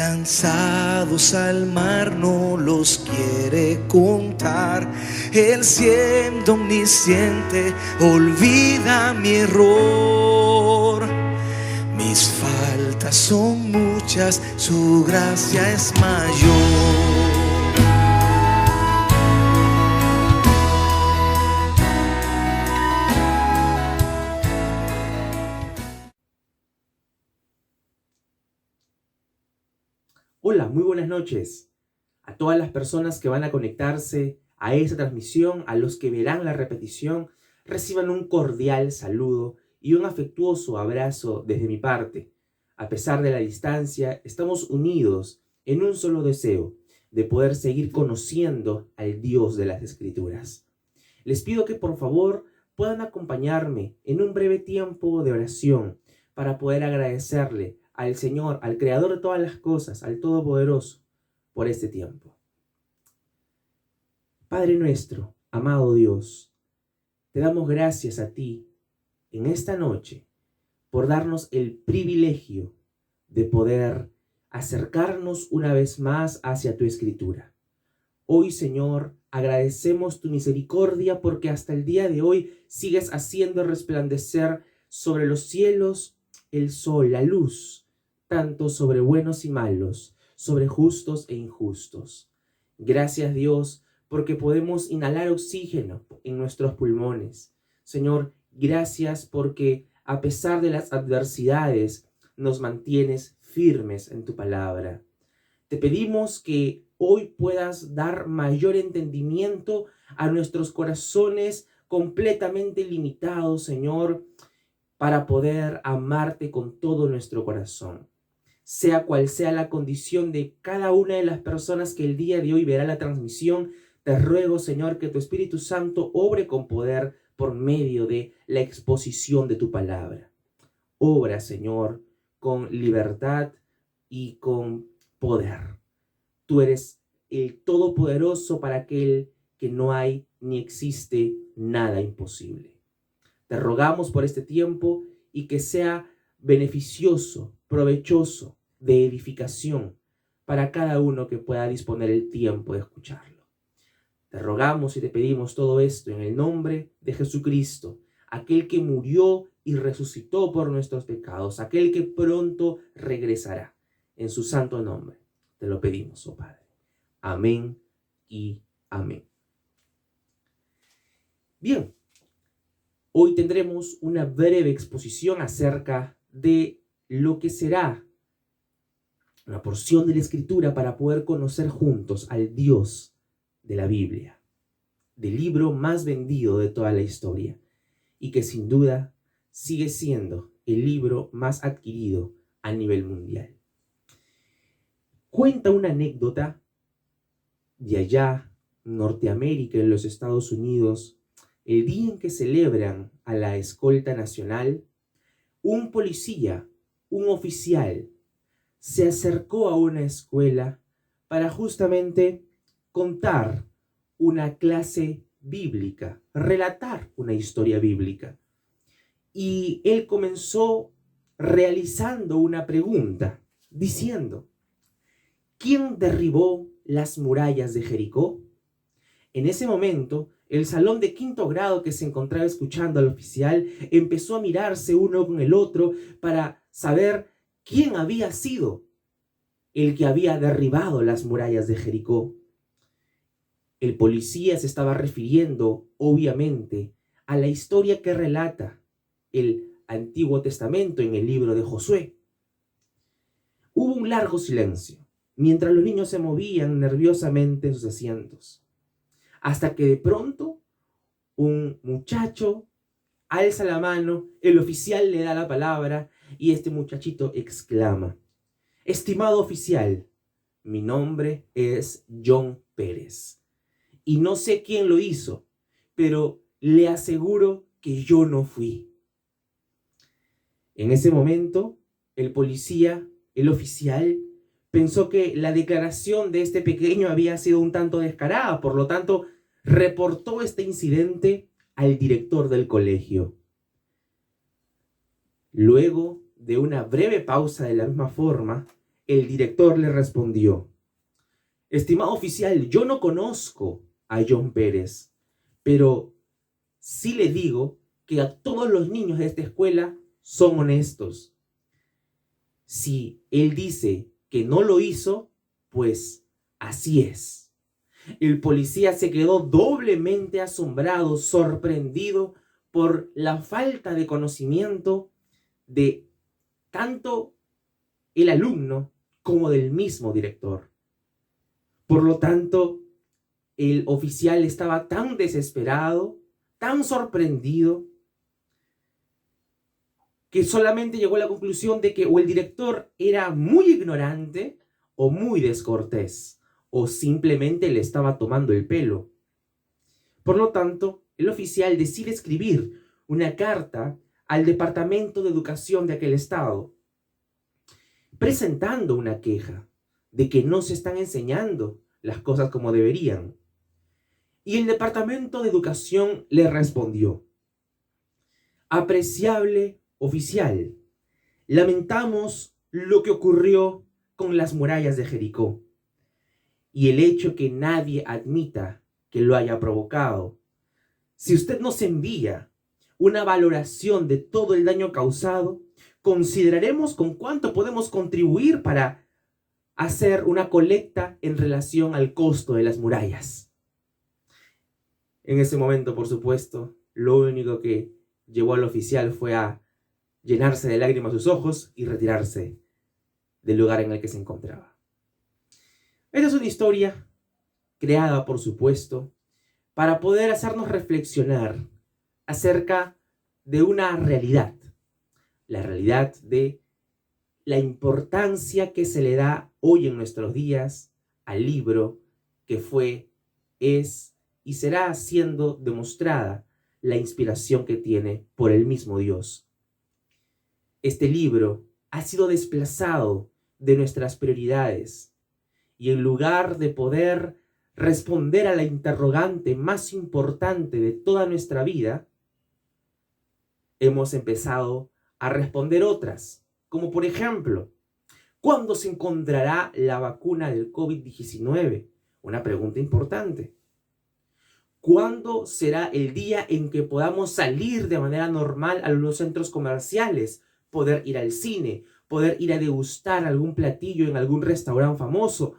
lanzados al mar no los quiere contar. Él siendo omnisciente olvida mi error. Mis faltas son muchas, su gracia es mayor. Hola, muy buenas noches a todas las personas que van a conectarse a esta transmisión, a los que verán la repetición. Reciban un cordial saludo y un afectuoso abrazo desde mi parte. A pesar de la distancia, estamos unidos en un solo deseo de poder seguir conociendo al Dios de las Escrituras. Les pido que por favor puedan acompañarme en un breve tiempo de oración para poder agradecerle al Señor, al Creador de todas las cosas, al Todopoderoso, por este tiempo. Padre nuestro, amado Dios, te damos gracias a ti en esta noche por darnos el privilegio de poder acercarnos una vez más hacia tu Escritura. Hoy, Señor, agradecemos tu misericordia porque hasta el día de hoy sigues haciendo resplandecer sobre los cielos el sol, la luz, tanto sobre buenos y malos, sobre justos e injustos. Gracias, Dios, porque podemos inhalar oxígeno en nuestros pulmones. Señor, gracias porque a pesar de las adversidades nos mantienes firmes en tu palabra. Te pedimos que hoy puedas dar mayor entendimiento a nuestros corazones completamente limitados, Señor, para poder amarte con todo nuestro corazón. Sea cual sea la condición de cada una de las personas que el día de hoy verá la transmisión, te ruego, Señor, que tu Espíritu Santo obre con poder por medio de la exposición de tu palabra. Obra, Señor, con libertad y con poder. Tú eres el Todopoderoso para aquel que no hay ni existe nada imposible. Te rogamos por este tiempo y que sea beneficioso, provechoso, de edificación para cada uno que pueda disponer el tiempo de escucharlo. Te rogamos y te pedimos todo esto en el nombre de Jesucristo, aquel que murió y resucitó por nuestros pecados, aquel que pronto regresará. En su santo nombre te lo pedimos, oh Padre. Amén y amén. Bien, hoy tendremos una breve exposición acerca de lo que será una porción de la Escritura para poder conocer juntos al Dios de la Biblia, del libro más vendido de toda la historia y que sin duda sigue siendo el libro más adquirido a nivel mundial. Cuenta una anécdota de allá, Norteamérica, en los Estados Unidos, el día en que celebran a la escolta nacional. Un policía, un oficial, se acercó a una escuela para justamente contar una clase bíblica, relatar una historia bíblica. Y él comenzó realizando una pregunta, diciendo: ¿quién derribó las murallas de Jericó? En ese momento, el salón de quinto grado que se encontraba escuchando al oficial empezó a mirarse uno con el otro para saber quién había sido el que había derribado las murallas de Jericó. El policía se estaba refiriendo, obviamente, a la historia que relata el Antiguo Testamento en el libro de Josué. Hubo un largo silencio, mientras los niños se movían nerviosamente en sus asientos, hasta que de pronto un muchacho alza la mano, el oficial le da la palabra y este muchachito exclama: estimado oficial, mi nombre es John Pérez y no sé quién lo hizo, pero le aseguro que yo no fui. En ese momento, el policía, el oficial, pensó que la declaración de este pequeño había sido un tanto descarada, por lo tanto, reportó este incidente al director del colegio. Luego de una breve pausa de la misma forma, el director le respondió: estimado oficial, yo no conozco a John Pérez, pero sí le digo que a todos los niños de esta escuela son honestos. Si él dice que no lo hizo, pues así es. El policía se quedó doblemente asombrado, sorprendido por la falta de conocimiento de tanto el alumno como del mismo director. Por lo tanto, el oficial estaba tan desesperado, tan sorprendido, que solamente llegó a la conclusión de que o el director era muy ignorante o muy descortés, o simplemente le estaba tomando el pelo. Por lo tanto, el oficial decide escribir una carta al Departamento de Educación de aquel estado, presentando una queja de que no se están enseñando las cosas como deberían. Y el Departamento de Educación le respondió: apreciable oficial, lamentamos lo que ocurrió con las murallas de Jericó y el hecho que nadie admita que lo haya provocado. Si usted nos envía una valoración de todo el daño causado, consideraremos con cuánto podemos contribuir para hacer una colecta en relación al costo de las murallas. En ese momento, por supuesto, lo único que llevó al oficial fue a llenarse de lágrimas sus ojos y retirarse del lugar en el que se encontraba. Esta es una historia creada, por supuesto, para poder hacernos reflexionar acerca de una realidad, la realidad de la importancia que se le da hoy en nuestros días al libro que fue, es y será siendo demostrada la inspiración que tiene por el mismo Dios. Este libro ha sido desplazado de nuestras prioridades y en lugar de poder responder a la interrogante más importante de toda nuestra vida, hemos empezado a responder otras, como por ejemplo, ¿cuándo se encontrará la vacuna del COVID-19? Una pregunta importante. ¿Cuándo será el día en que podamos salir de manera normal a los centros comerciales, poder ir al cine, poder ir a degustar algún platillo en algún restaurante famoso?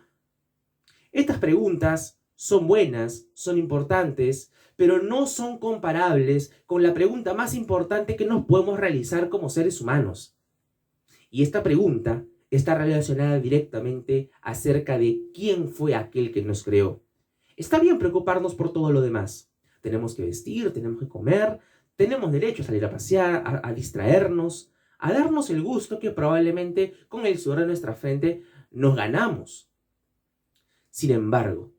Estas preguntas son buenas, son importantes, pero no son comparables con la pregunta más importante que nos podemos realizar como seres humanos. Y esta pregunta está relacionada directamente acerca de quién fue aquel que nos creó. Está bien preocuparnos por todo lo demás. Tenemos que vestir, tenemos que comer, tenemos derecho a salir a pasear, a distraernos, a darnos el gusto que probablemente con el sudor de nuestra frente nos ganamos. Sin embargo,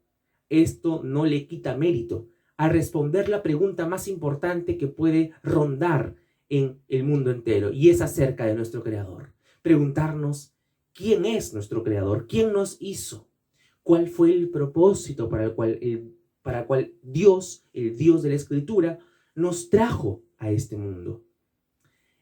esto no le quita mérito a responder la pregunta más importante que puede rondar en el mundo entero, y es acerca de nuestro Creador. Preguntarnos, ¿quién es nuestro Creador? ¿Quién nos hizo? ¿Cuál fue el propósito para el cual Dios, el Dios de la Escritura, nos trajo a este mundo?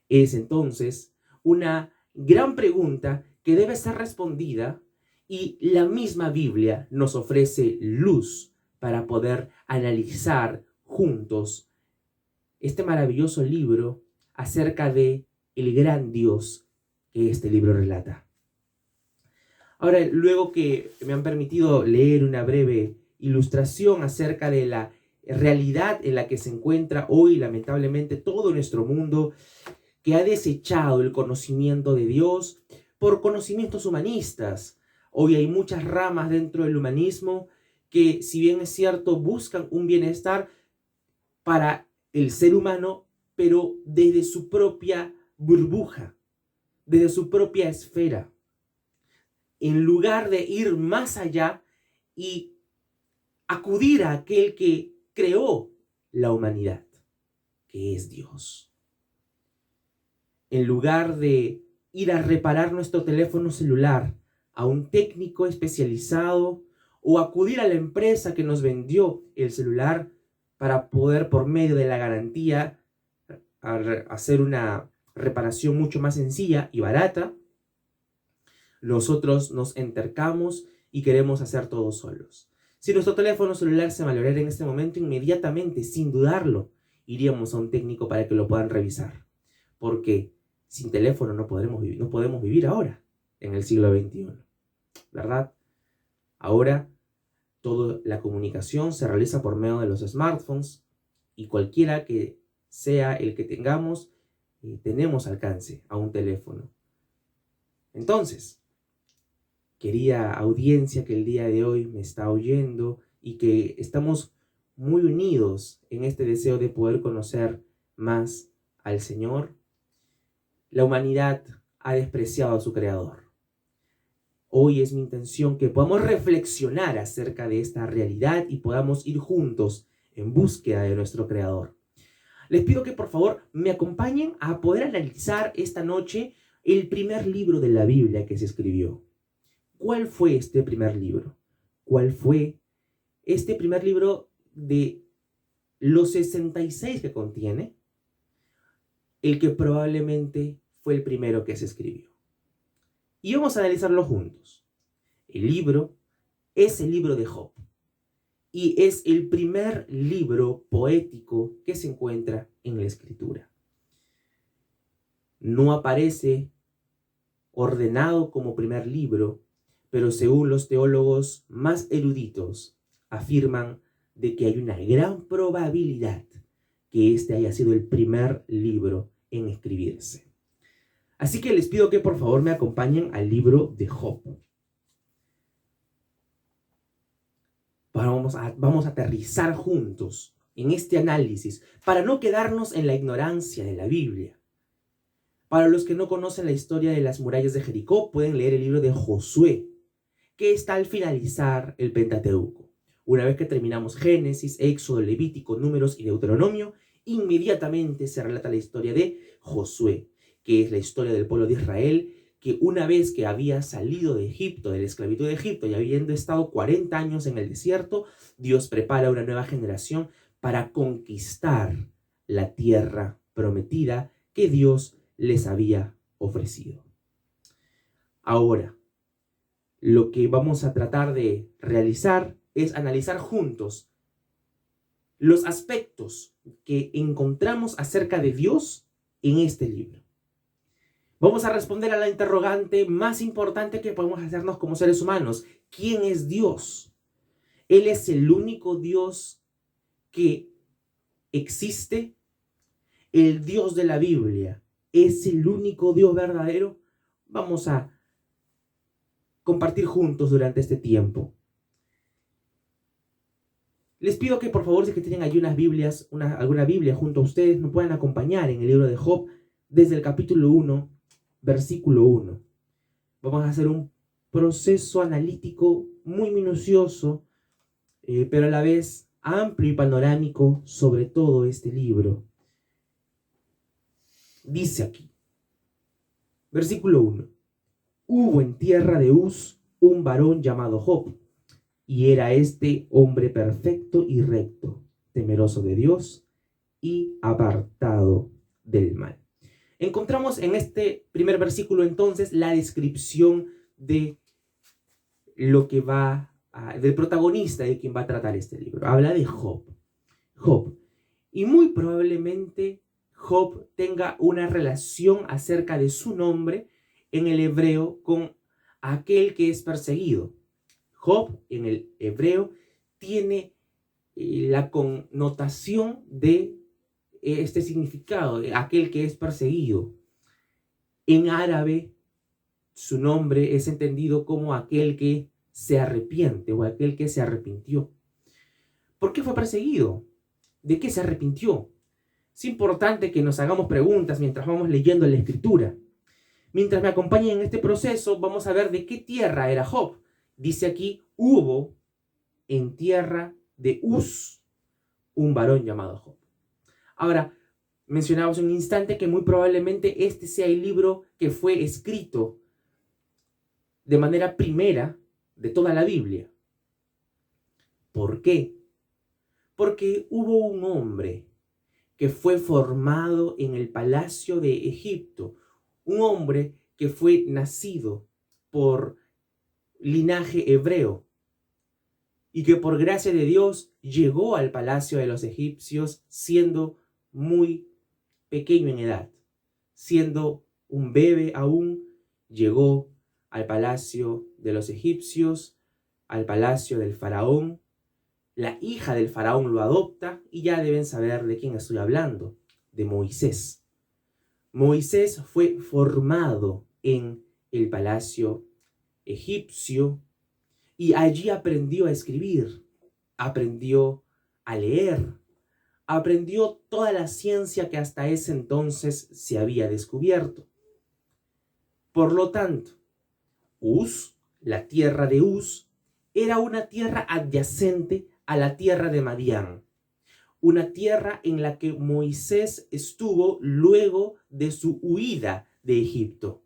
Es entonces una gran pregunta que debe ser respondida, y la misma Biblia nos ofrece luz para poder analizar juntos este maravilloso libro acerca de el gran Dios que este libro relata. Ahora, luego que me han permitido leer una breve ilustración acerca de la realidad en la que se encuentra hoy, lamentablemente, todo nuestro mundo, que ha desechado el conocimiento de Dios por conocimientos humanistas. Hoy hay muchas ramas dentro del humanismo que, si bien es cierto, buscan un bienestar para el ser humano, pero desde su propia burbuja, desde su propia esfera, en lugar de ir más allá y acudir a aquel que creó la humanidad, que es Dios. En lugar de ir a reparar nuestro teléfono celular a un técnico especializado o acudir a la empresa que nos vendió el celular para poder, por medio de la garantía, hacer una reparación mucho más sencilla y barata, Nosotros nos entercamos y queremos hacer todo solos. Si nuestro teléfono celular se malograra en este momento, inmediatamente, sin dudarlo, iríamos a un técnico para que lo puedan revisar. Porque sin teléfono no podemos vivir ahora, en el siglo XXI. ¿Verdad? Ahora, toda la comunicación se realiza por medio de los smartphones y cualquiera que sea el que tengamos, tenemos alcance a un teléfono. Entonces, querida audiencia que el día de hoy me está oyendo y que estamos muy unidos en este deseo de poder conocer más al Señor, la humanidad ha despreciado a su Creador. Hoy es mi intención que podamos reflexionar acerca de esta realidad y podamos ir juntos en búsqueda de nuestro Creador. Les pido que por favor me acompañen a poder analizar esta noche el primer libro de la Biblia que se escribió. ¿Cuál fue este primer libro? ¿Cuál fue este primer libro de los 66 que contiene? El que probablemente fue el primero que se escribió. Y vamos a analizarlo juntos. El libro es el libro de Job. Y es el primer libro poético que se encuentra en la Escritura. No aparece ordenado como primer libro, pero según los teólogos más eruditos, afirman de que hay una gran probabilidad que este haya sido el primer libro en escribirse. Así que les pido que por favor me acompañen al libro de Job. Vamos a aterrizar juntos en este análisis para no quedarnos en la ignorancia de la Biblia. Para los que no conocen la historia de las murallas de Jericó, pueden leer el libro de Josué, que está al finalizar el Pentateuco. Una vez que terminamos Génesis, Éxodo, Levítico, Números y Deuteronomio, inmediatamente se relata la historia de Josué, que es la historia del pueblo de Israel, que una vez que había salido de Egipto, de la esclavitud de Egipto, y habiendo estado 40 años en el desierto, Dios prepara una nueva generación para conquistar la tierra prometida que Dios les había ofrecido. Ahora, lo que vamos a tratar de realizar es analizar juntos los aspectos que encontramos acerca de Dios en este libro. Vamos a responder a la interrogante más importante que podemos hacernos como seres humanos. ¿Quién es Dios? ¿Él es el único Dios que existe? ¿El Dios de la Biblia es el único Dios verdadero? Vamos a compartir juntos durante este tiempo. Les pido que por favor, si que tienen allí unas Biblias, alguna Biblia junto a ustedes, me puedan acompañar en el libro de Job desde el capítulo 1, versículo 1. Vamos a hacer un proceso analítico muy minucioso, pero a la vez amplio y panorámico sobre todo este libro. Dice aquí, versículo 1. Hubo en tierra de Uz un varón llamado Job, y era este hombre perfecto y recto, temeroso de Dios y apartado del mal. Encontramos en este primer versículo entonces la descripción de lo que del protagonista de quien va a tratar este libro. Habla de Job. Y muy probablemente Job tenga una relación acerca de su nombre en el hebreo con aquel que es perseguido. Job en el hebreo tiene la connotación de este significado, de aquel que es perseguido. En árabe, su nombre es entendido como aquel que se arrepiente o aquel que se arrepintió. ¿Por qué fue perseguido? ¿De qué se arrepintió? Es importante que nos hagamos preguntas mientras vamos leyendo la Escritura. Mientras me acompañen en este proceso, vamos a ver de qué tierra era Job. Dice aquí, hubo en tierra de Uz un varón llamado Job. Ahora, mencionamos un instante que muy probablemente este sea el libro que fue escrito de manera primera de toda la Biblia. ¿Por qué? Porque hubo un hombre que fue formado en el palacio de Egipto, un hombre que fue nacido por linaje hebreo y que por gracia de Dios llegó al palacio de los egipcios siendo muy pequeño en edad, siendo un bebé aún, llegó al palacio de los egipcios, al palacio del faraón. La hija del faraón lo adopta y ya deben saber de quién estoy hablando, de Moisés. Moisés fue formado en el palacio egipcio y allí aprendió a escribir, aprendió a leer, aprendió toda la ciencia que hasta ese entonces se había descubierto. Por lo tanto, Uz, la tierra de Uz, era una tierra adyacente a la tierra de Madián, una tierra en la que Moisés estuvo luego de su huida de Egipto.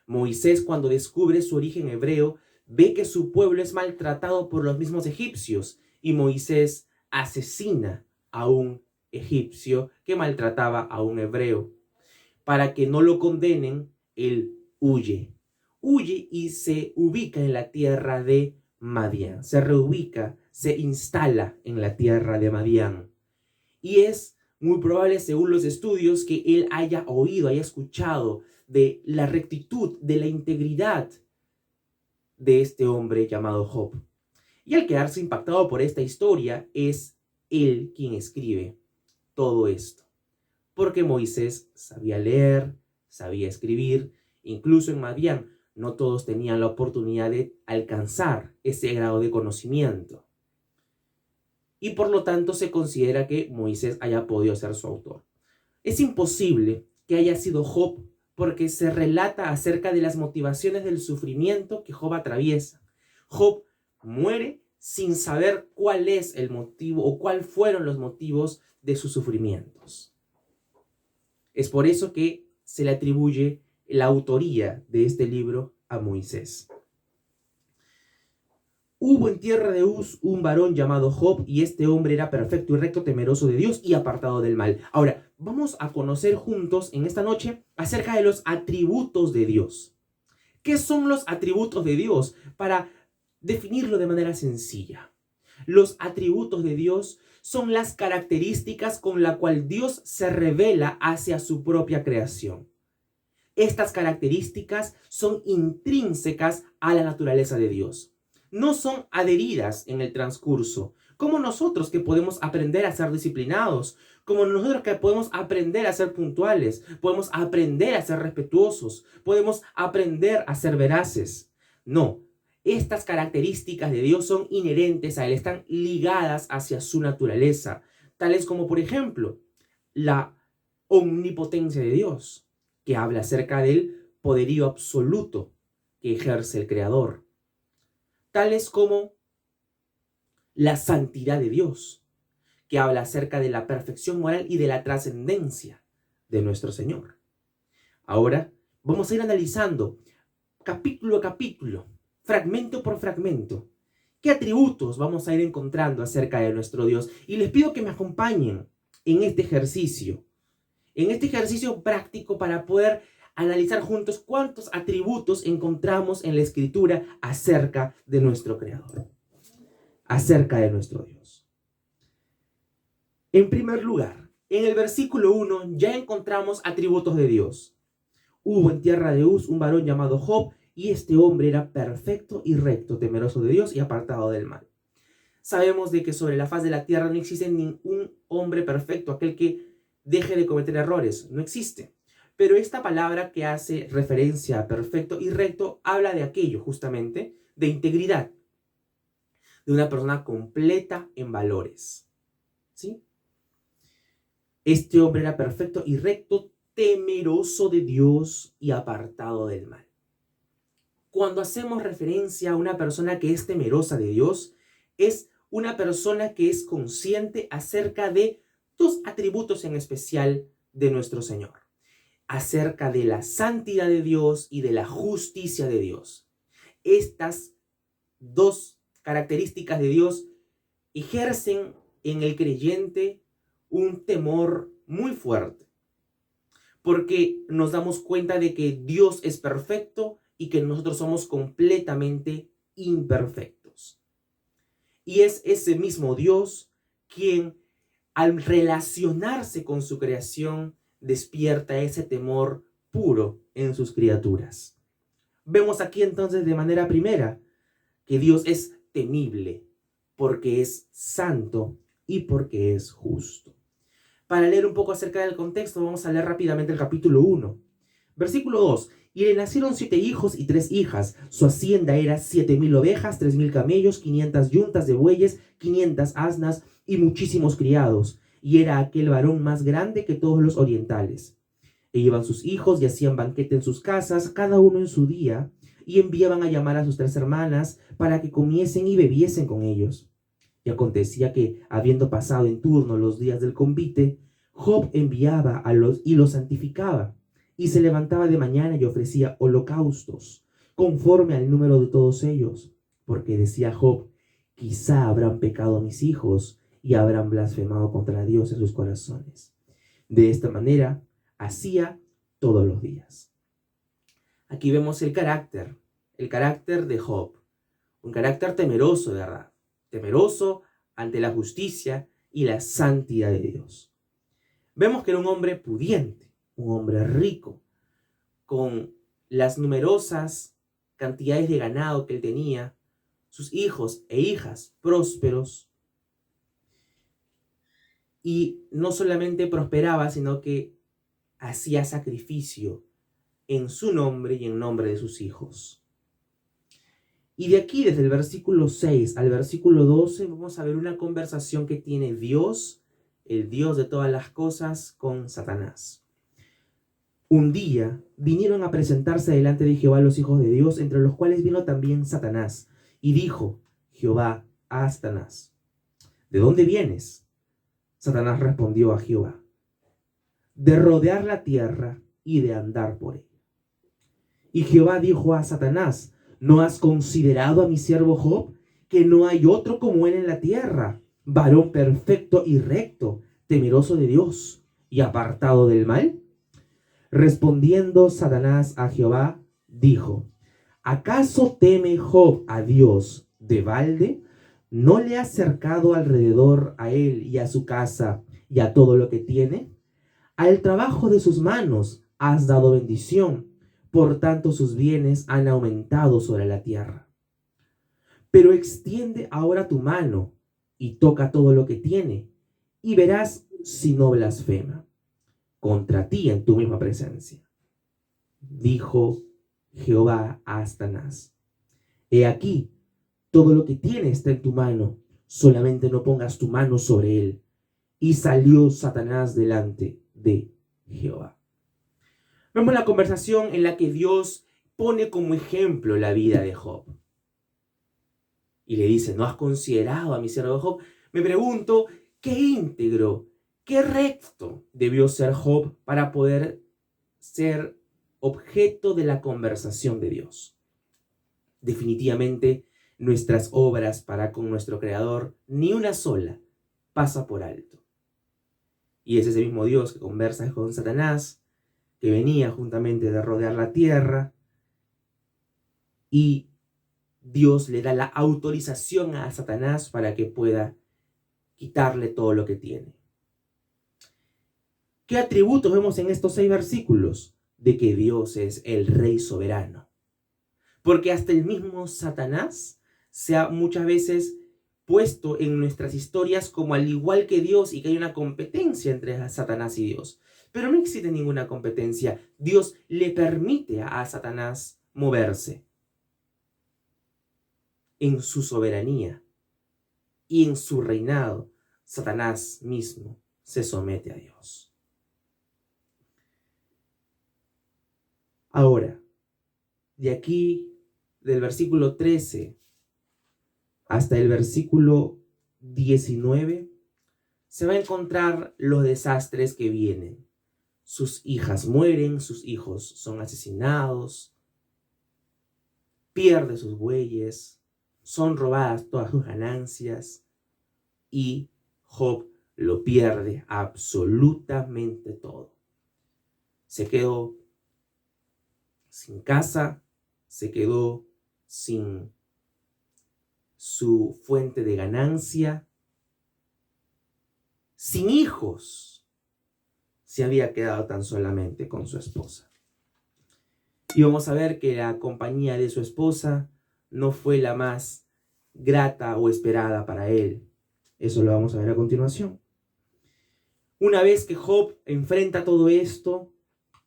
Moisés, cuando descubre su origen hebreo, ve que su pueblo es maltratado por los mismos egipcios y Moisés asesina a un egipcio que maltrataba a un hebreo. Para que no lo condenen, él huye y se ubica en la tierra de Madián, se reubica, se instala en la tierra de Madián. Y es muy probable, según los estudios, que él haya oído, haya escuchado de la rectitud, de la integridad de este hombre llamado Job. Y al quedarse impactado por esta historia, es él quien escribe todo esto. Porque Moisés sabía leer, sabía escribir, incluso en Madián no todos tenían la oportunidad de alcanzar ese grado de conocimiento. Y por lo tanto se considera que Moisés haya podido ser su autor. Es imposible que haya sido Job porque se relata acerca de las motivaciones del sufrimiento que Job atraviesa. Job muere sin saber cuál es el motivo o cuáles fueron los motivos de sus sufrimientos. Es por eso que se le atribuye la autoría de este libro a Moisés. Hubo en tierra de Uz un varón llamado Job, y este hombre era perfecto y recto, temeroso de Dios y apartado del mal. Ahora, vamos a conocer juntos en esta noche acerca de los atributos de Dios. ¿Qué son los atributos de Dios? Para definirlo de manera sencilla. Los atributos de Dios son las características con las cuales Dios se revela hacia su propia creación. Estas características son intrínsecas a la naturaleza de Dios. No son adheridas en el transcurso, como nosotros que podemos aprender a ser disciplinados, como nosotros que podemos aprender a ser puntuales, podemos aprender a ser respetuosos, podemos aprender a ser veraces. No, estas características de Dios son inherentes a Él, están ligadas hacia su naturaleza, tales como, por ejemplo, la omnipotencia de Dios, que habla acerca del poderío absoluto que ejerce el Creador. Tales como la santidad de Dios, que habla acerca de la perfección moral y de la trascendencia de nuestro Señor. Ahora vamos a ir analizando capítulo a capítulo, fragmento por fragmento, qué atributos vamos a ir encontrando acerca de nuestro Dios. Y les pido que me acompañen en este ejercicio práctico para poder analizar juntos cuántos atributos encontramos en la Escritura acerca de nuestro Creador, acerca de nuestro Dios. En primer lugar, en el versículo 1 ya encontramos atributos de Dios. Hubo en tierra de Uz un varón llamado Job, y este hombre era perfecto y recto, temeroso de Dios y apartado del mal. Sabemos de que sobre la faz de la tierra no existe ningún hombre perfecto, aquel que deje de cometer errores, no existe. Pero esta palabra que hace referencia a perfecto y recto habla de aquello justamente, de integridad, de una persona completa en valores. ¿Sí? Este hombre era perfecto y recto, temeroso de Dios y apartado del mal. Cuando hacemos referencia a una persona que es temerosa de Dios, es una persona que es consciente acerca de dos atributos en especial de nuestro Señor, acerca de la santidad de Dios y de la justicia de Dios. Estas dos características de Dios ejercen en el creyente un temor muy fuerte, porque nos damos cuenta de que Dios es perfecto y que nosotros somos completamente imperfectos. Y es ese mismo Dios quien, al relacionarse con su creación, despierta ese temor puro en sus criaturas. Vemos aquí entonces de manera primera que Dios es temible porque es santo y porque es justo. Para leer un poco acerca del contexto, vamos a leer rápidamente el capítulo 1. Versículo 2. Y le nacieron 7 hijos y 3 hijas. Su hacienda era 7,000 ovejas, 3,000 camellos, 500 yuntas de bueyes, 500 asnas y muchísimos criados. Y era aquel varón más grande que todos los orientales. E iban sus hijos y hacían banquete en sus casas, cada uno en su día, y enviaban a llamar a sus 3 hermanas para que comiesen y bebiesen con ellos. Y acontecía que, habiendo pasado en turno los días del convite, Job enviaba y los santificaba, y se levantaba de mañana y ofrecía holocaustos, conforme al número de todos ellos, porque decía Job, quizá habrán pecado mis hijos, y habrán blasfemado contra Dios en sus corazones. De esta manera, hacía todos los días. Aquí vemos el carácter de Job, un carácter temeroso de verdad, temeroso ante la justicia y la santidad de Dios. Vemos que era un hombre pudiente, un hombre rico, con las numerosas cantidades de ganado que él tenía, sus hijos e hijas prósperos, y no solamente prosperaba, sino que hacía sacrificio en su nombre y en nombre de sus hijos. Y de aquí, desde el versículo 6 al versículo 12, vamos a ver una conversación que tiene Dios, el Dios de todas las cosas, con Satanás. Un día vinieron a presentarse delante de Jehová los hijos de Dios, entre los cuales vino también Satanás. Y dijo Jehová a Satanás, ¿de dónde vienes? Satanás respondió a Jehová, de rodear la tierra y de andar por ella. Y Jehová dijo a Satanás, ¿no has considerado a mi siervo Job, que no hay otro como él en la tierra, varón perfecto y recto, temeroso de Dios y apartado del mal? Respondiendo Satanás a Jehová, dijo, ¿acaso teme Job a Dios de balde? ¿No le has cercado alrededor a él y a su casa y a todo lo que tiene? Al trabajo de sus manos has dado bendición, por tanto sus bienes han aumentado sobre la tierra. Pero extiende ahora tu mano y toca todo lo que tiene, y verás si no blasfema contra ti en tu misma presencia. Dijo Jehová a Satanás, he aquí, todo lo que tiene está en tu mano, solamente no pongas tu mano sobre él. Y salió Satanás delante de Jehová. Vemos la conversación en la que Dios pone como ejemplo la vida de Job. Y le dice, ¿no has considerado a mi siervo Job? Me pregunto, ¿qué íntegro, qué recto debió ser Job para poder ser objeto de la conversación de Dios? Definitivamente, nuestras obras para con nuestro Creador, ni una sola pasa por alto. Y es ese mismo Dios que conversa con Satanás, que venía juntamente de rodear la tierra, y Dios le da la autorización a Satanás para que pueda quitarle todo lo que tiene. ¿Qué atributos vemos en estos 6 versículos? De que Dios es el Rey soberano. Porque hasta el mismo Satanás se ha muchas veces puesto en nuestras historias como al igual que Dios y que hay una competencia entre Satanás y Dios. Pero no existe ninguna competencia. Dios le permite a Satanás moverse en su soberanía y en su reinado. Satanás mismo se somete a Dios. Ahora, de aquí, del versículo 13 hasta el versículo 19, se va a encontrar los desastres que vienen. Sus hijas mueren, sus hijos son asesinados, pierde sus bueyes, son robadas todas sus ganancias y Job lo pierde absolutamente todo. Se quedó sin casa, se quedó sin su fuente de ganancia, sin hijos, se había quedado tan solamente con su esposa. Y vamos a ver que la compañía de su esposa no fue la más grata o esperada para él. Eso lo vamos a ver a continuación. Una vez que Job enfrenta todo esto,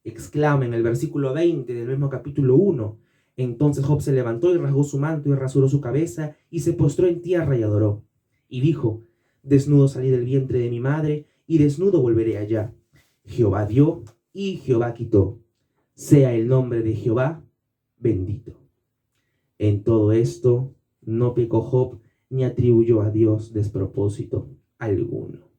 exclama en el versículo 20 del mismo capítulo 1: entonces Job se levantó y rasgó su manto y rasuró su cabeza y se postró en tierra y adoró. Y dijo: desnudo salí del vientre de mi madre y desnudo volveré allá. Jehová dio y Jehová quitó. Sea el nombre de Jehová bendito. En todo esto no pecó Job ni atribuyó a Dios despropósito alguno.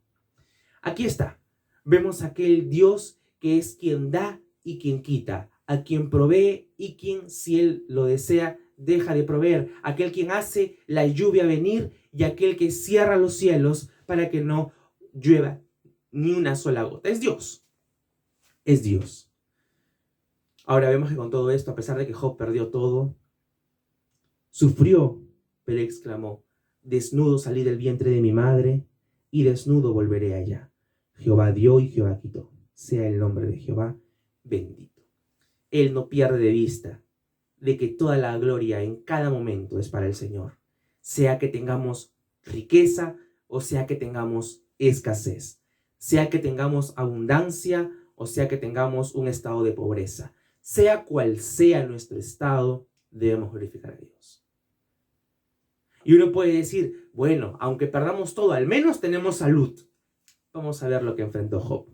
Aquí está. Vemos aquel Dios que es quien da y quien quita, a quien provee y quien, si él lo desea, deja de proveer, aquel quien hace la lluvia venir y aquel que cierra los cielos para que no llueva ni una sola gota. Es Dios. Es Dios. Ahora vemos que con todo esto, a pesar de que Job perdió todo, sufrió, pero exclamó: desnudo salí del vientre de mi madre y desnudo volveré allá. Jehová dio y Jehová quitó. Sea el nombre de Jehová bendito. Él no pierde de vista de que toda la gloria en cada momento es para el Señor. Sea que tengamos riqueza o sea que tengamos escasez. Sea que tengamos abundancia o sea que tengamos un estado de pobreza. Sea cual sea nuestro estado, debemos glorificar a Dios. Y uno puede decir: bueno, aunque perdamos todo, al menos tenemos salud. Vamos a ver lo que enfrentó Job.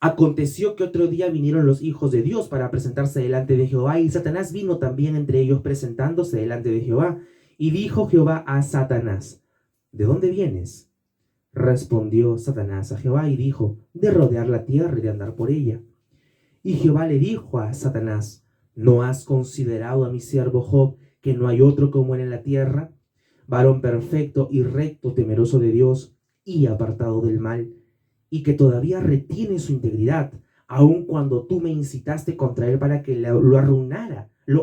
Aconteció que otro día vinieron los hijos de Dios para presentarse delante de Jehová, y Satanás vino también entre ellos presentándose delante de Jehová. Y dijo Jehová a Satanás: ¿de dónde vienes? Respondió Satanás a Jehová y dijo: de rodear la tierra y de andar por ella. Y Jehová le dijo a Satanás: ¿no has considerado a mi siervo Job, que no hay otro como él en la tierra, varón perfecto y recto, temeroso de Dios y apartado del mal, y que todavía retiene su integridad, aun cuando tú me incitaste contra él para que lo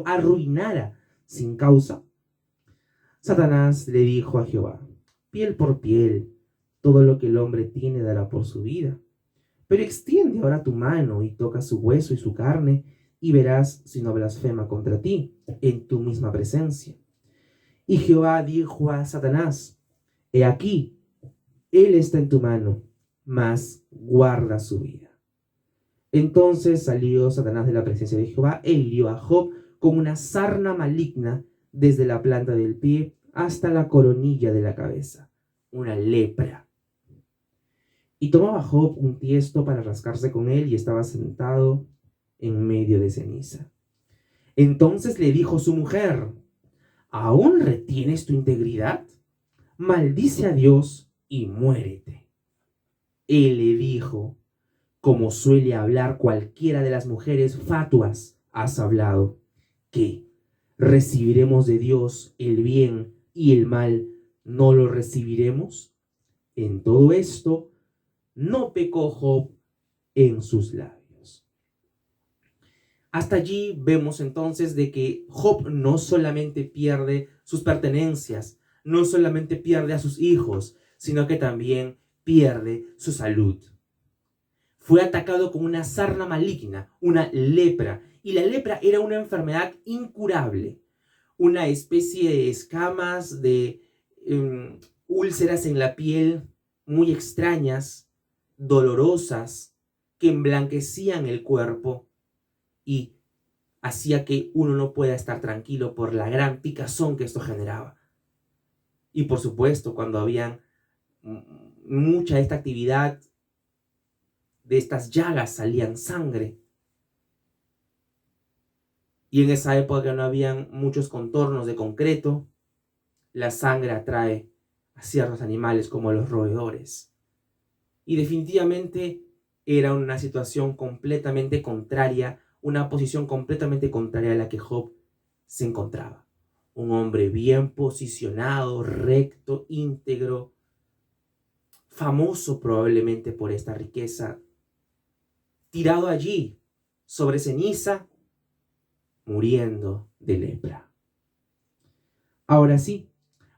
arruinara sin causa? Satanás le dijo a Jehová: piel por piel, todo lo que el hombre tiene dará por su vida. Pero extiende ahora tu mano y toca su hueso y su carne, y verás si no blasfema contra ti en tu misma presencia. Y Jehová dijo a Satanás: he aquí, él está en tu mano, mas guarda su vida. Entonces salió Satanás de la presencia de Jehová e hirió a Job con una sarna maligna desde la planta del pie hasta la coronilla de la cabeza, una lepra. Y tomaba Job un tiesto para rascarse con él y estaba sentado en medio de ceniza. Entonces le dijo su mujer: ¿aún retienes tu integridad? Maldice a Dios y muérete. Él le dijo: como suele hablar cualquiera de las mujeres fatuas, has hablado, que recibiremos de Dios el bien y el mal no lo recibiremos. En todo esto no pecó Job en sus labios. Hasta allí vemos entonces de que Job no solamente pierde sus pertenencias, no solamente pierde a sus hijos, sino que también pierde su salud. Fue atacado con una sarna maligna, una lepra, y la lepra era una enfermedad incurable, una especie de escamas, de úlceras en la piel muy extrañas, dolorosas, que emblanquecían el cuerpo y hacía que uno no pueda estar tranquilo por la gran picazón que esto generaba. Y por supuesto, cuando había mucha de esta actividad, de estas llagas salían sangre. Y en esa época no habían muchos contornos de concreto. La sangre atrae a ciertos animales como los roedores. Y definitivamente era una situación completamente contraria, una posición completamente contraria a la que Job se encontraba. Un hombre bien posicionado, recto, íntegro, famoso probablemente por esta riqueza, tirado allí, sobre ceniza, muriendo de lepra. Ahora sí,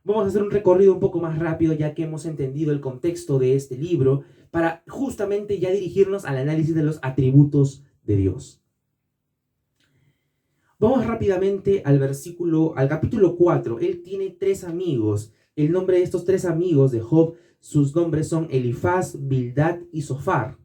vamos a hacer un recorrido un poco más rápido ya que hemos entendido el contexto de este libro para justamente ya dirigirnos al análisis de los atributos de Dios. Vamos rápidamente al capítulo 4. Él tiene 3 amigos. El nombre de estos 3 amigos de Job, sus nombres son Elifaz, Bildad y Zofar.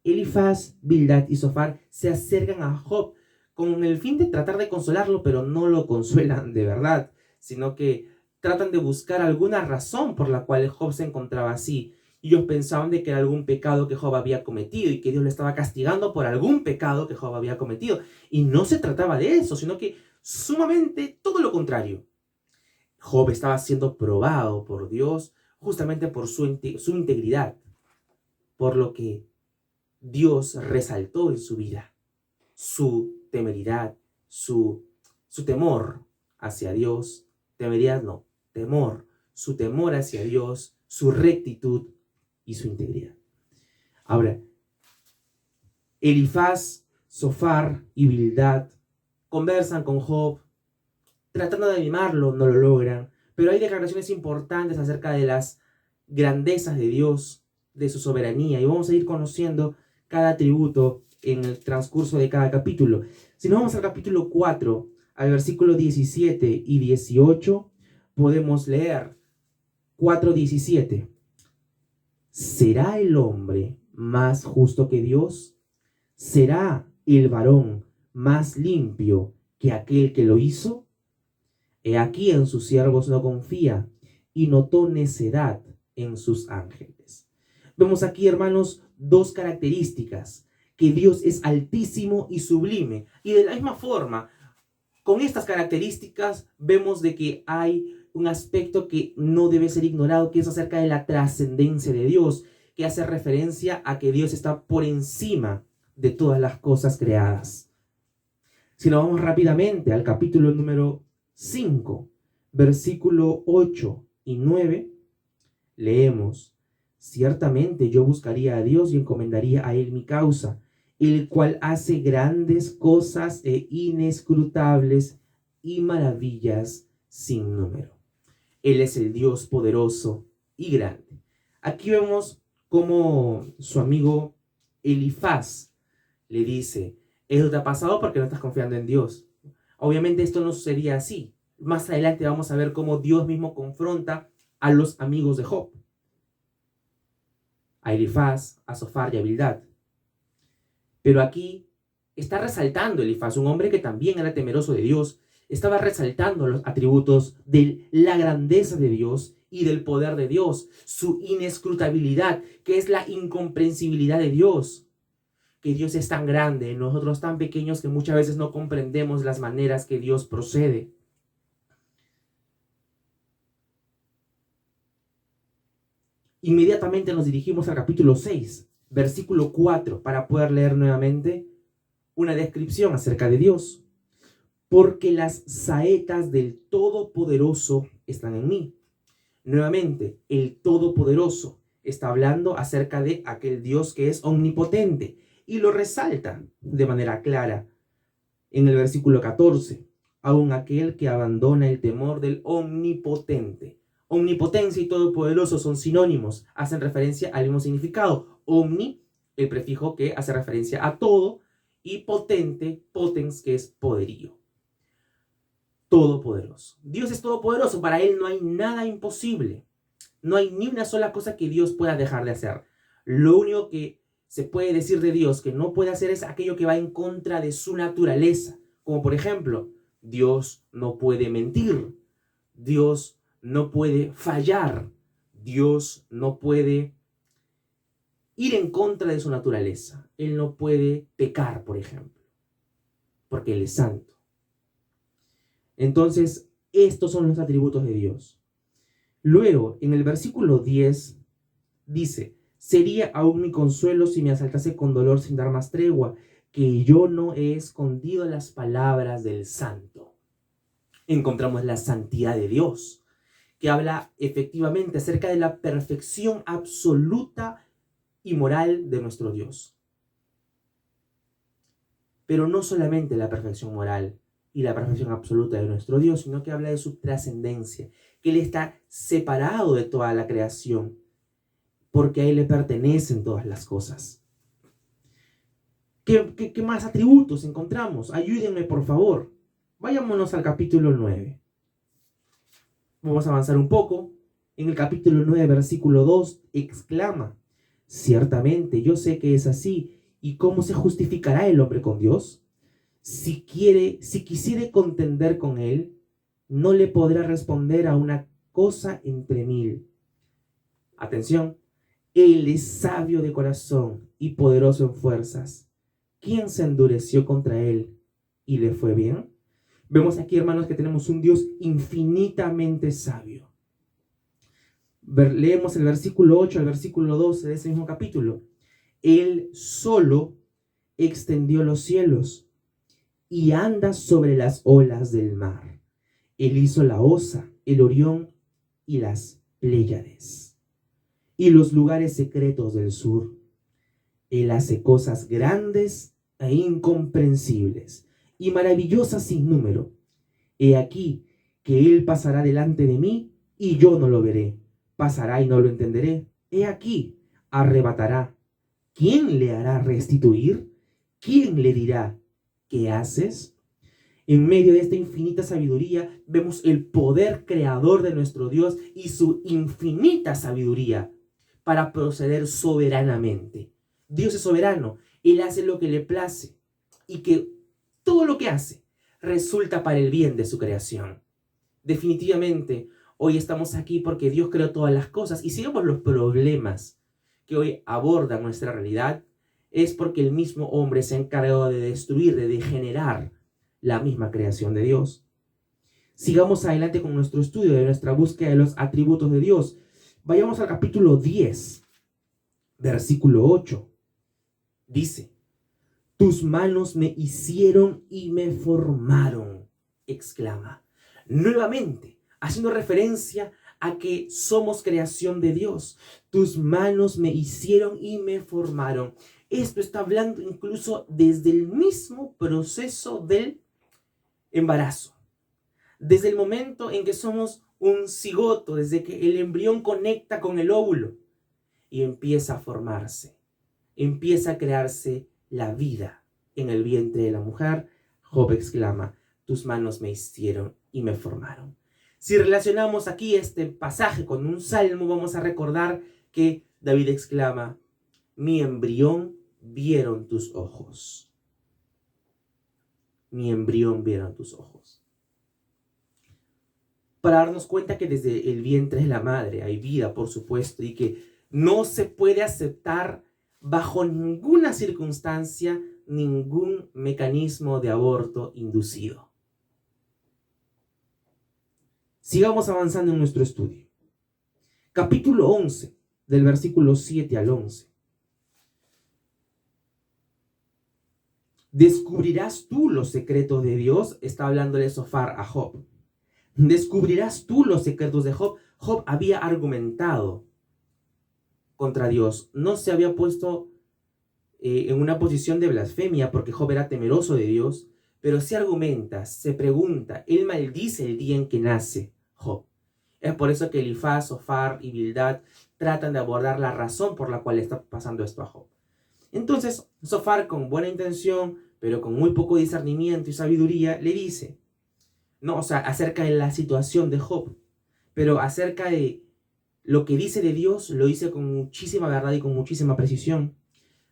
Elifaz, Bildad y Zofar se acercan a Job con el fin de tratar de consolarlo, pero no lo consuelan de verdad, sino que tratan de buscar alguna razón por la cual Job se encontraba así. Ellos pensaban de que era algún pecado que Job había cometido y que Dios le estaba castigando por algún pecado que Job había cometido. Y no se trataba de eso, sino que sumamente todo lo contrario. Job estaba siendo probado por Dios justamente por su integridad, por lo que Dios resaltó en su vida, su temeridad, su temor hacia Dios. Temeridad no, temor, su temor hacia Dios, su rectitud y su integridad. Ahora, Elifaz, Zofar y Bildad conversan con Job, tratando de animarlo, no lo logran, pero hay declaraciones importantes acerca de las grandezas de Dios, de su soberanía, y vamos a ir conociendo cada atributo en el transcurso de cada capítulo. Si nos vamos al capítulo 4, al versículo 17 y 18, podemos leer 4:17. ¿Será el hombre más justo que Dios? ¿Será el varón más limpio que aquel que lo hizo? He aquí en sus siervos no confía, y notó necedad en sus ángeles. Vemos aquí, hermanos, 2 características: que Dios es altísimo y sublime. Y de la misma forma, con estas características, vemos de que hay un aspecto que no debe ser ignorado, que es acerca de la trascendencia de Dios, que hace referencia a que Dios está por encima de todas las cosas creadas. Si nos vamos rápidamente al capítulo número 5, versículo 8 y 9, leemos: ciertamente yo buscaría a Dios y encomendaría a Él mi causa, el cual hace grandes cosas e inescrutables y maravillas sin número. Él es el Dios poderoso y grande. Aquí vemos cómo su amigo Elifaz le dice: eso te ha pasado porque no estás confiando en Dios. Obviamente esto no sería así. Más adelante vamos a ver cómo Dios mismo confronta a los amigos de Job, a Elifaz, a Zofar y a Bildad. Pero aquí está resaltando Elifaz, un hombre que también era temeroso de Dios, estaba resaltando los atributos de la grandeza de Dios y del poder de Dios, su inescrutabilidad, que es la incomprensibilidad de Dios. Que Dios es tan grande, nosotros tan pequeños que muchas veces no comprendemos las maneras que Dios procede. Inmediatamente nos dirigimos al capítulo 6, versículo 4, para poder leer nuevamente una descripción acerca de Dios. Porque las saetas del Todopoderoso están en mí. Nuevamente, el Todopoderoso está hablando acerca de aquel Dios que es omnipotente y lo resalta de manera clara en el versículo 14. Aun aquel que abandona el temor del omnipotente. Omnipotencia y todopoderoso son sinónimos, hacen referencia al mismo significado. Omni, el prefijo que hace referencia a todo, y potente, potens, que es poderío. Todopoderoso. Dios es todopoderoso, para Él no hay nada imposible. No hay ni una sola cosa que Dios pueda dejar de hacer. Lo único que se puede decir de Dios que no puede hacer es aquello que va en contra de su naturaleza. Como por ejemplo, Dios no puede mentir. Dios no puede fallar. Dios no puede ir en contra de su naturaleza. Él no puede pecar, por ejemplo, porque Él es santo. Entonces, estos son los atributos de Dios. Luego, en el versículo 10, dice: sería aún mi consuelo si me asaltase con dolor sin dar más tregua, que yo no he escondido las palabras del santo. Encontramos la santidad de Dios, que habla efectivamente acerca de la perfección absoluta y moral de nuestro Dios. pero no solamente la perfección moral y la perfección absoluta de nuestro Dios, sino que habla de su trascendencia, que Él está separado de toda la creación, porque a Él le pertenecen todas las cosas. ¿Qué más atributos encontramos? Ayúdenme, por favor. Vayámonos al capítulo 9. Vamos a avanzar un poco. En el capítulo 9, versículo 2, exclama: ciertamente yo sé que es así. ¿Y cómo se justificará el hombre con Dios? Si quisiere contender con Él, no le podrá responder a una cosa entre mil. Atención, Él es sabio de corazón y poderoso en fuerzas. ¿Quién se endureció contra Él y le fue bien? Vemos aquí, hermanos, que tenemos un Dios infinitamente sabio. Leemos el versículo 8 al versículo 12 de ese mismo capítulo. Él solo extendió los cielos y anda sobre las olas del mar. Él hizo la Osa, el Orión y las Pléyades y los lugares secretos del sur. Él hace cosas grandes e incomprensibles y maravillosas sin número. He aquí que Él pasará delante de mí y yo no lo veré. Pasará y no lo entenderé. He aquí, arrebatará. ¿Quién le hará restituir? ¿Quién le dirá, qué haces? En medio de esta infinita sabiduría vemos el poder creador de nuestro Dios y su infinita sabiduría para proceder soberanamente. Dios es soberano. Él hace lo que le place y que todo lo que hace resulta para el bien de su creación. Definitivamente, hoy estamos aquí porque Dios creó todas las cosas, y si vemos los problemas que hoy abordan nuestra realidad, es porque el mismo hombre se ha encargado de destruir, de degenerar la misma creación de Dios. Sigamos adelante con nuestro estudio de nuestra búsqueda de los atributos de Dios. Vayamos al capítulo 10, versículo 8. Dice: tus manos me hicieron y me formaron, exclama. Nuevamente, haciendo referencia a que somos creación de Dios. Tus manos me hicieron y me formaron. Esto está hablando incluso desde el mismo proceso del embarazo. Desde el momento en que somos un cigoto, desde que el embrión conecta con el óvulo y empieza a formarse, empieza a crearse la vida en el vientre de la mujer. Job exclama: tus manos me hicieron y me formaron. Si relacionamos aquí este pasaje con un salmo, vamos a recordar que David exclama: mi embrión vieron tus ojos. Mi embrión vieron tus ojos. Para darnos cuenta que desde el vientre de la madre hay vida, por supuesto, y que no se puede aceptar bajo ninguna circunstancia ningún mecanismo de aborto inducido. Sigamos avanzando en nuestro estudio. Capítulo 11, del versículo 7 al 11. ¿Descubrirás tú los secretos de Dios? Está hablándole Sofar a Job. ¿Descubrirás tú los secretos de Job? Job había argumentado contra Dios. No se había puesto en una posición de blasfemia porque Job era temeroso de Dios, pero se argumenta, se pregunta, él maldice el día en que nace Job. Es por eso que Elifaz, Sofar y Bildad tratan de abordar la razón por la cual está pasando esto a Job. Entonces, Sofar, con buena intención, pero con muy poco discernimiento y sabiduría, le dice, acerca de la situación de Job, pero acerca de lo que dice de Dios, lo dice con muchísima verdad y con muchísima precisión.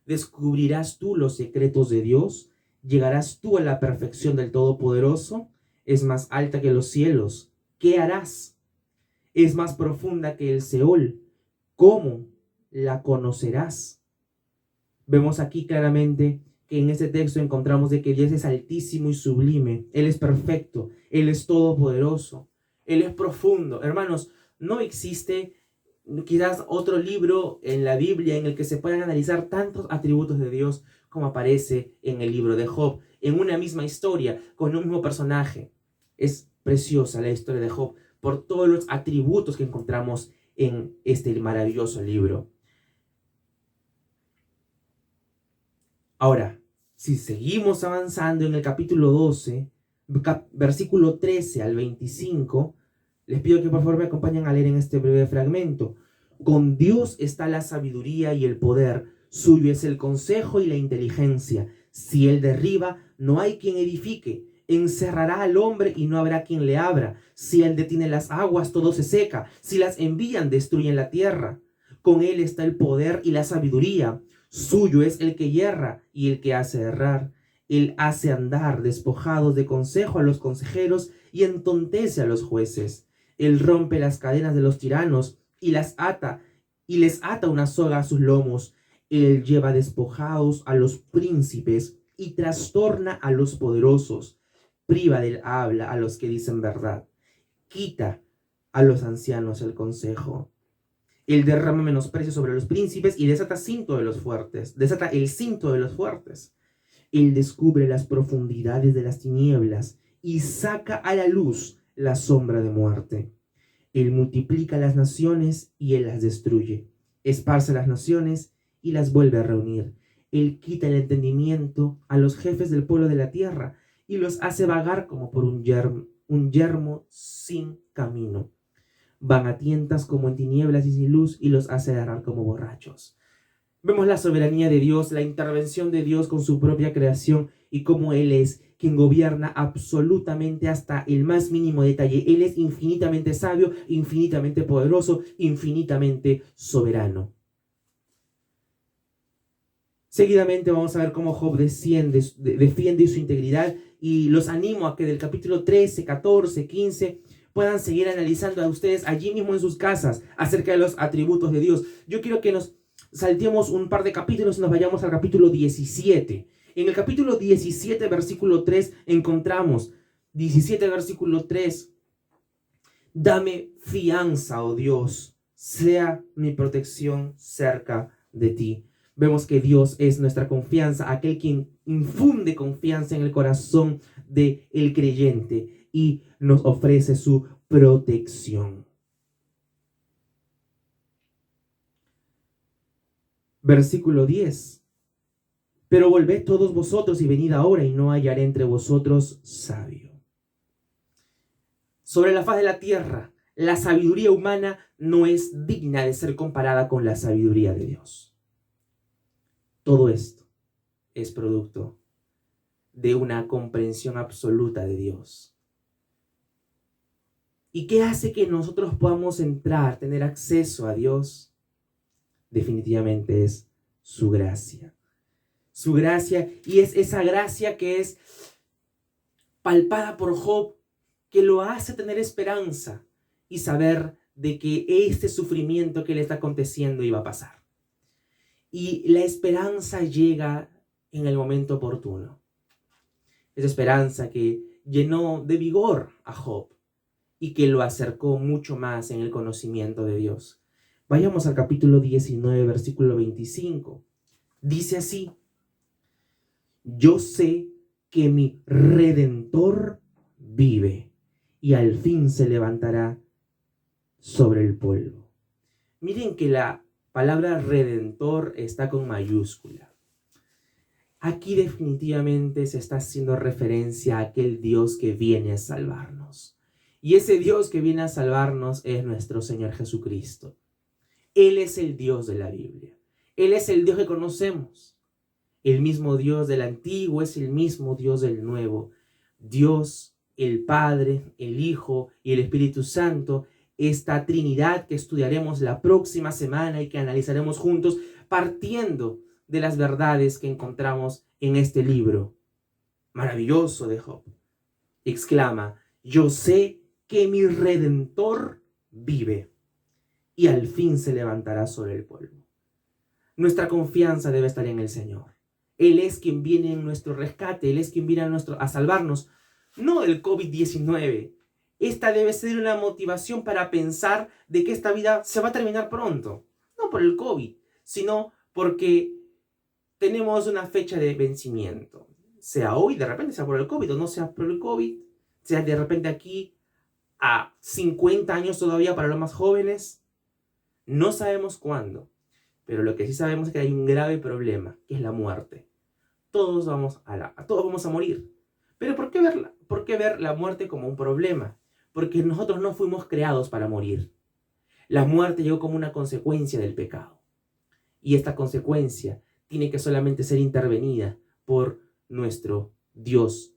¿Descubrirás tú los secretos de Dios? ¿Llegarás tú a la perfección del Todopoderoso? Es más alta que los cielos. ¿Qué harás? Es más profunda que el Seol. ¿Cómo la conocerás? Vemos aquí claramente que en este texto encontramos de que Dios es altísimo y sublime. Él es perfecto. Él es todopoderoso. Él es profundo. Hermanos, no existe quizás otro libro en la Biblia en el que se puedan analizar tantos atributos de Dios como aparece en el libro de Job, en una misma historia, con un mismo personaje. Es preciosa la historia de Job por todos los atributos que encontramos en este maravilloso libro. Ahora, Si seguimos avanzando en el capítulo 12, versículo 13 al 25, les pido que por favor me acompañen a leer en este breve fragmento. Con Dios está la sabiduría y el poder, suyo es el consejo y la inteligencia. Si Él derriba, no hay quien edifique. Encerrará al hombre y no habrá quien le abra. Si Él detiene las aguas, todo se seca. Si las envían, destruyen la tierra. Con Él está el poder y la sabiduría. Suyo es el que yerra y el que hace errar. Él hace andar despojados de consejo a los consejeros y entontece a los jueces. Él rompe las cadenas de los tiranos y les ata una soga a sus lomos. Él lleva despojados a los príncipes y trastorna a los poderosos. Priva del habla a los que dicen verdad. Quita a los ancianos el consejo. Él derrama menosprecio sobre los príncipes y desata el cinto de los fuertes. Él descubre las profundidades de las tinieblas y saca a la luz la sombra de muerte. Él multiplica las naciones y Él las destruye. Esparce las naciones y las vuelve a reunir. Él quita el entendimiento a los jefes del pueblo de la tierra y los hace vagar como por un yermo sin camino. Van a tientas como en tinieblas y sin luz y los hace errar como borrachos. Vemos la soberanía de Dios, la intervención de Dios con su propia creación y cómo Él es quien gobierna absolutamente hasta el más mínimo detalle. Él es infinitamente sabio, infinitamente poderoso, infinitamente soberano. Seguidamente vamos a ver cómo Job defiende su integridad y los animo a que del capítulo 13, 14, 15 puedan seguir analizando a ustedes allí mismo en sus casas acerca de los atributos de Dios. Yo quiero que nos saltemos un par de capítulos y nos vayamos al capítulo 17. En el capítulo 17, versículo 3, encontramos 17, versículo 3. Dame fianza, oh Dios, sea mi protección cerca de ti. Vemos que Dios es nuestra confianza, aquel quien infunde confianza en el corazón del creyente y nos ofrece su protección. Versículo 10. Pero volved todos vosotros y venid ahora y no hallaré entre vosotros sabio. Sobre la faz de la tierra, la sabiduría humana no es digna de ser comparada con la sabiduría de Dios. Todo esto es producto de una comprensión absoluta de Dios. ¿Y qué hace que nosotros podamos entrar, tener acceso a Dios? Definitivamente es su gracia. Su gracia, y es esa gracia que es palpada por Job, que lo hace tener esperanza y saber de que este sufrimiento que le está aconteciendo iba a pasar. Y la esperanza llega en el momento oportuno. Esa esperanza que llenó de vigor a Job y que lo acercó mucho más en el conocimiento de Dios. Vayamos al capítulo 19, versículo 25. Dice así: yo sé que mi Redentor vive y al fin se levantará sobre el polvo. Miren que la palabra Redentor está con mayúscula. Aquí definitivamente se está haciendo referencia a aquel Dios que viene a salvarnos. Y ese Dios que viene a salvarnos es nuestro Señor Jesucristo. Él es el Dios de la Biblia. Él es el Dios que conocemos. El mismo Dios del Antiguo es el mismo Dios del Nuevo. Dios, el Padre, el Hijo y el Espíritu Santo, esta Trinidad que estudiaremos la próxima semana y que analizaremos juntos, partiendo de las verdades que encontramos en este libro maravilloso de Job. Exclama: yo sé que mi Redentor vive y al fin se levantará sobre el polvo. Nuestra confianza debe estar en el Señor. Él es quien viene en nuestro rescate. Él es quien viene a salvarnos, no del COVID-19. Esta debe ser una motivación para pensar de que esta vida se va a terminar pronto. No por el COVID, sino porque tenemos una fecha de vencimiento. Sea hoy, de repente sea por el COVID, o no sea por el COVID. Sea de repente aquí a 50 años todavía para los más jóvenes. No sabemos cuándo. Pero lo que sí sabemos es que hay un grave problema, que es la muerte. todos vamos a morir. Pero ¿por qué ver la muerte como un problema? Porque nosotros no fuimos creados para morir. La muerte llegó como una consecuencia del pecado. Y esta consecuencia tiene que solamente ser intervenida por nuestro Dios,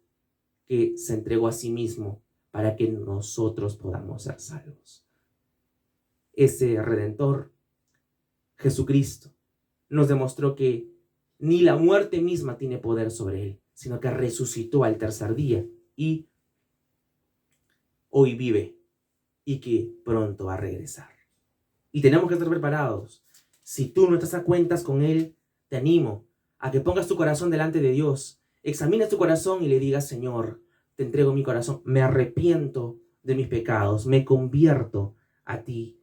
que se entregó a sí mismo para que nosotros podamos ser salvos. Ese Redentor, Jesucristo, nos demostró que ni la muerte misma tiene poder sobre él, sino que resucitó al tercer día y hoy vive y que pronto va a regresar. Y tenemos que estar preparados. Si tú no estás a cuentas con él, te animo a que pongas tu corazón delante de Dios, examines tu corazón y le digas: Señor, te entrego mi corazón, me arrepiento de mis pecados, me convierto a ti,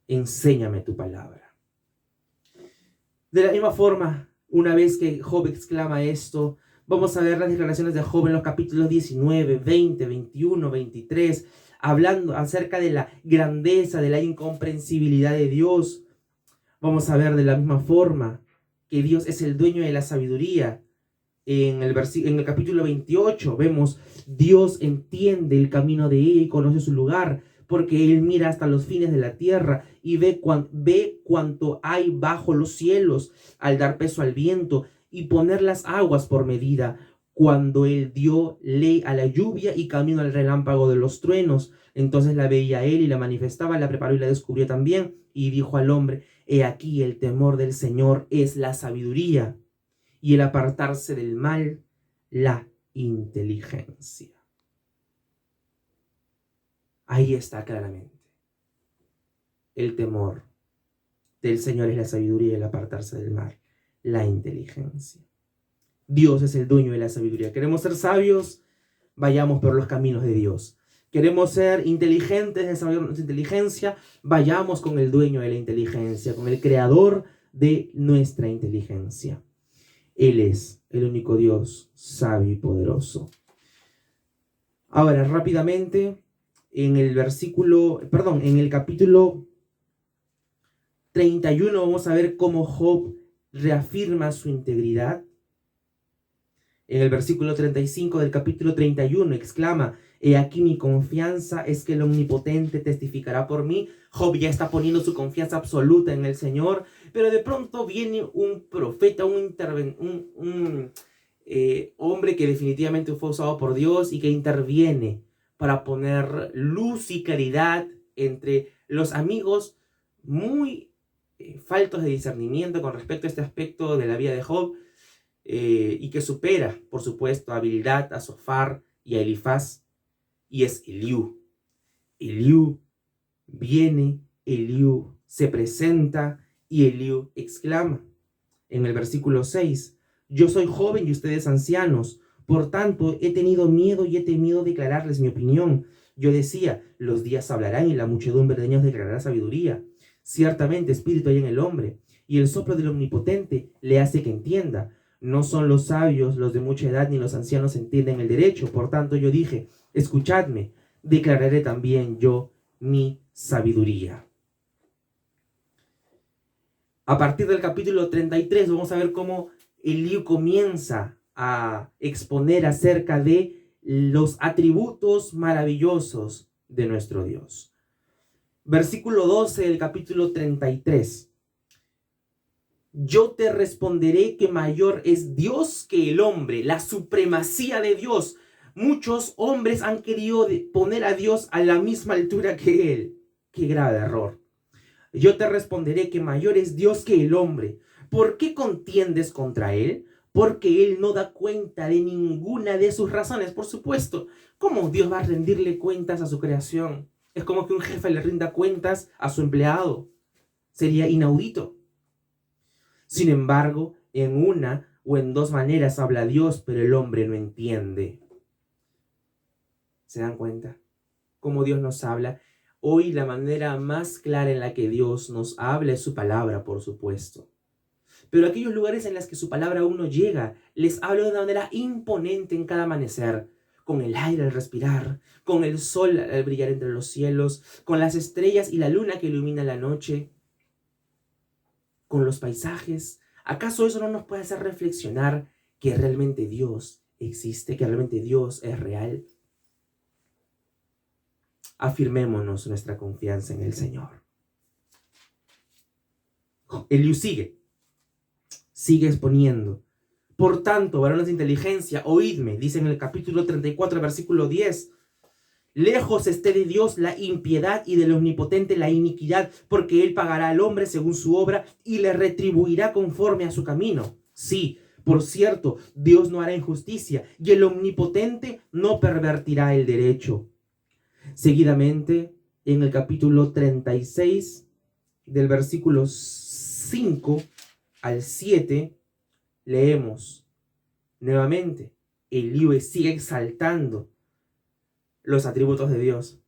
enséñame tu palabra. De la misma forma, una vez que Job exclama esto, vamos a ver las declaraciones de Job en los capítulos 19, 20, 21, 23, hablando acerca de la grandeza, de la incomprensibilidad de Dios. Vamos a ver de la misma forma que Dios es el dueño de la sabiduría. En el capítulo 28 vemos: Dios entiende el camino de ella y conoce su lugar, porque Él mira hasta los fines de la tierra y ve cuanto hay bajo los cielos, al dar peso al viento y poner las aguas por medida. Cuando Él dio ley a la lluvia y camino al relámpago de los truenos, entonces la veía Él y la manifestaba, la preparó y la descubrió también. Y dijo al hombre: he aquí, el temor del Señor es la sabiduría, y el apartarse del mal, la inteligencia. Ahí está claramente. El temor del Señor es la sabiduría, y el apartarse del mal, la inteligencia. Dios es el dueño de la sabiduría. ¿Queremos ser sabios? Vayamos por los caminos de Dios. ¿Queremos ser inteligentes, desarrollar nuestra inteligencia? Vayamos con el dueño de la inteligencia, con el creador de nuestra inteligencia. Él es el único Dios sabio y poderoso. Ahora, rápidamente, en el capítulo 31 vamos a ver cómo Job reafirma su integridad. En el versículo 35 del capítulo 31 exclama: he aquí mi confianza es que el Omnipotente testificará por mí. Job ya está poniendo su confianza absoluta en el Señor, pero de pronto viene un profeta, un hombre que definitivamente fue usado por Dios y que interviene para poner luz y claridad entre los amigos muy faltos de discernimiento con respecto a este aspecto de la vida de Job, y que supera, por supuesto, a Bildad, a Zofar y a Elifaz, y es Eliú. Eliú viene, Eliú se presenta y Eliú exclama en el versículo 6: yo soy joven y ustedes ancianos, por tanto he tenido miedo y he temido declararles mi opinión. Yo decía: los días hablarán y la muchedumbre de años declarará sabiduría. Ciertamente espíritu hay en el hombre, y el soplo del Omnipotente le hace que entienda. No son los sabios los de mucha edad, ni los ancianos entienden el derecho. Por tanto yo dije: escuchadme, declararé también yo mi sabiduría. A partir del capítulo 33 vamos a ver cómo Eliú comienza a exponer acerca de los atributos maravillosos de nuestro Dios. Versículo 12 del capítulo 33. Yo te responderé que mayor es Dios que el hombre, la supremacía de Dios. Muchos hombres han querido poner a Dios a la misma altura que Él. ¡Qué grave error! Yo te responderé que mayor es Dios que el hombre. ¿Por qué contiendes contra Él? Porque Él no da cuenta de ninguna de sus razones. Por supuesto, ¿cómo Dios va a rendirle cuentas a su creación? Es como que un jefe le rinda cuentas a su empleado. Sería inaudito. Sin embargo, en una o en dos maneras habla Dios, pero el hombre no entiende. ¿Se dan cuenta? Cómo Dios nos habla. Hoy la manera más clara en la que Dios nos habla es su palabra, por supuesto. Pero aquellos lugares en los que su palabra aún no llega, les habla de una manera imponente en cada amanecer, con el aire al respirar, con el sol al brillar entre los cielos, con las estrellas y la luna que ilumina la noche, con los paisajes. ¿Acaso eso no nos puede hacer reflexionar que realmente Dios existe, que realmente Dios es real. Afirmémonos nuestra confianza en el Señor. Eliú sigue exponiendo. Por tanto, varones de inteligencia, oídme, dice en el capítulo 34, versículo 10. Lejos esté de Dios la impiedad y del omnipotente la iniquidad, porque él pagará al hombre según su obra y le retribuirá conforme a su camino. Sí, por cierto, Dios no hará injusticia y el omnipotente no pervertirá el derecho. Seguidamente, en el capítulo 36, del versículo 5 al 7, leemos nuevamente. Eliú sigue exaltando los atributos de Dios.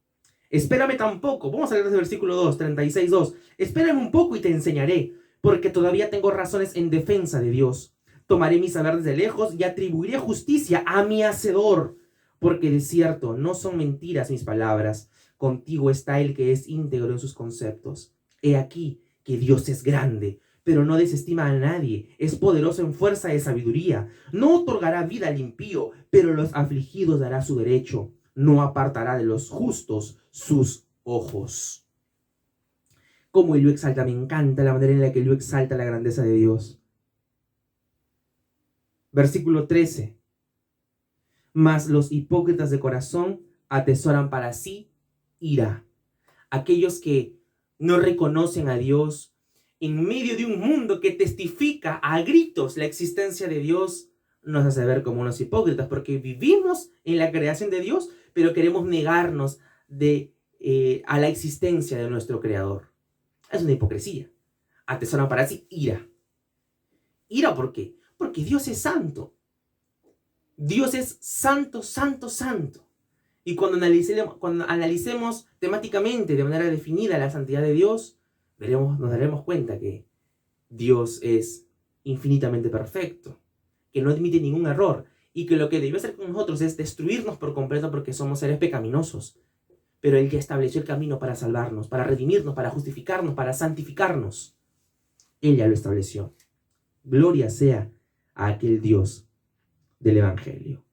Espérame tampoco. Vamos a leer desde el versículo 2, 36, 2. Espérame un poco y te enseñaré, porque todavía tengo razones en defensa de Dios. Tomaré mi saber desde lejos y atribuiré justicia a mi hacedor, porque de cierto no son mentiras mis palabras. Contigo está el que es íntegro en sus conceptos. He aquí que Dios es grande, pero no desestima a nadie. Es poderoso en fuerza de sabiduría. No otorgará vida al impío, pero los afligidos dará su derecho. No apartará de los justos sus ojos. Como Eliú exalta, me encanta la manera en la que Eliú exalta la grandeza de Dios. Versículo 13. Mas los hipócritas de corazón atesoran para sí ira. Aquellos que no reconocen a Dios en medio de un mundo que testifica a gritos la existencia de Dios, nos hace ver como unos hipócritas, porque vivimos en la creación de Dios, pero queremos negarnos a la existencia de nuestro Creador. Es una hipocresía. Atesoran para sí ira. ¿Ira por qué? Porque Dios es santo. Dios es santo, santo, santo. Y cuando analicemos temáticamente, de manera definida, la santidad de Dios, nos daremos cuenta que Dios es infinitamente perfecto, que no admite ningún error, y que lo que debió hacer con nosotros es destruirnos por completo porque somos seres pecaminosos. Pero Él ya estableció el camino para salvarnos, para redimirnos, para justificarnos, para santificarnos. Él ya lo estableció. Gloria sea a aquel Dios del Evangelio.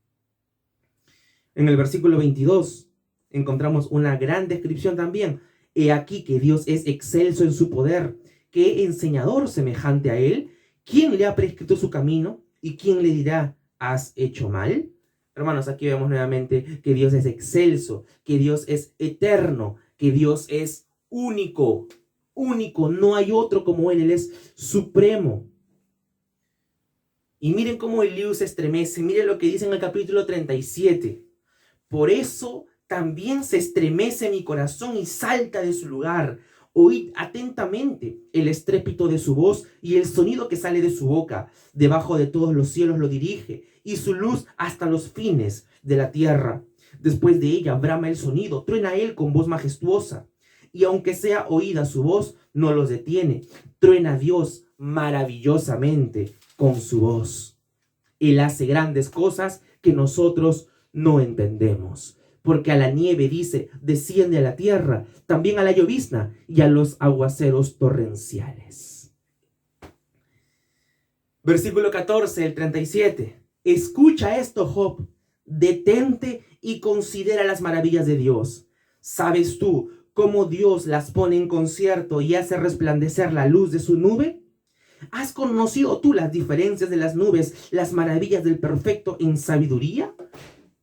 En el versículo 22 encontramos una gran descripción también. He aquí que Dios es excelso en su poder. ¿Qué enseñador semejante a Él? ¿Quién le ha prescrito su camino? ¿Y quién le dirá, has hecho mal? Hermanos, aquí vemos nuevamente que Dios es excelso, que Dios es eterno, que Dios es único. Único, no hay otro como Él es supremo. Y miren cómo Eliú se estremece. Miren lo que dice en el capítulo 37. Por eso también se estremece mi corazón y salta de su lugar. Oíd atentamente el estrépito de su voz y el sonido que sale de su boca. Debajo de todos los cielos lo dirige y su luz hasta los fines de la tierra. Después de ella brama el sonido, truena él con voz majestuosa. Y aunque sea oída su voz, no los detiene. Truena Dios maravillosamente con su voz. Él hace grandes cosas que nosotros no entendemos. Porque a la nieve, dice, desciende a la tierra, también a la llovizna y a los aguaceros torrenciales. Versículo 14, el 37. Escucha esto, Job, detente y considera las maravillas de Dios. ¿Sabes tú cómo Dios las pone en concierto y hace resplandecer la luz de su nube? ¿Has conocido tú las diferencias de las nubes, las maravillas del perfecto en sabiduría?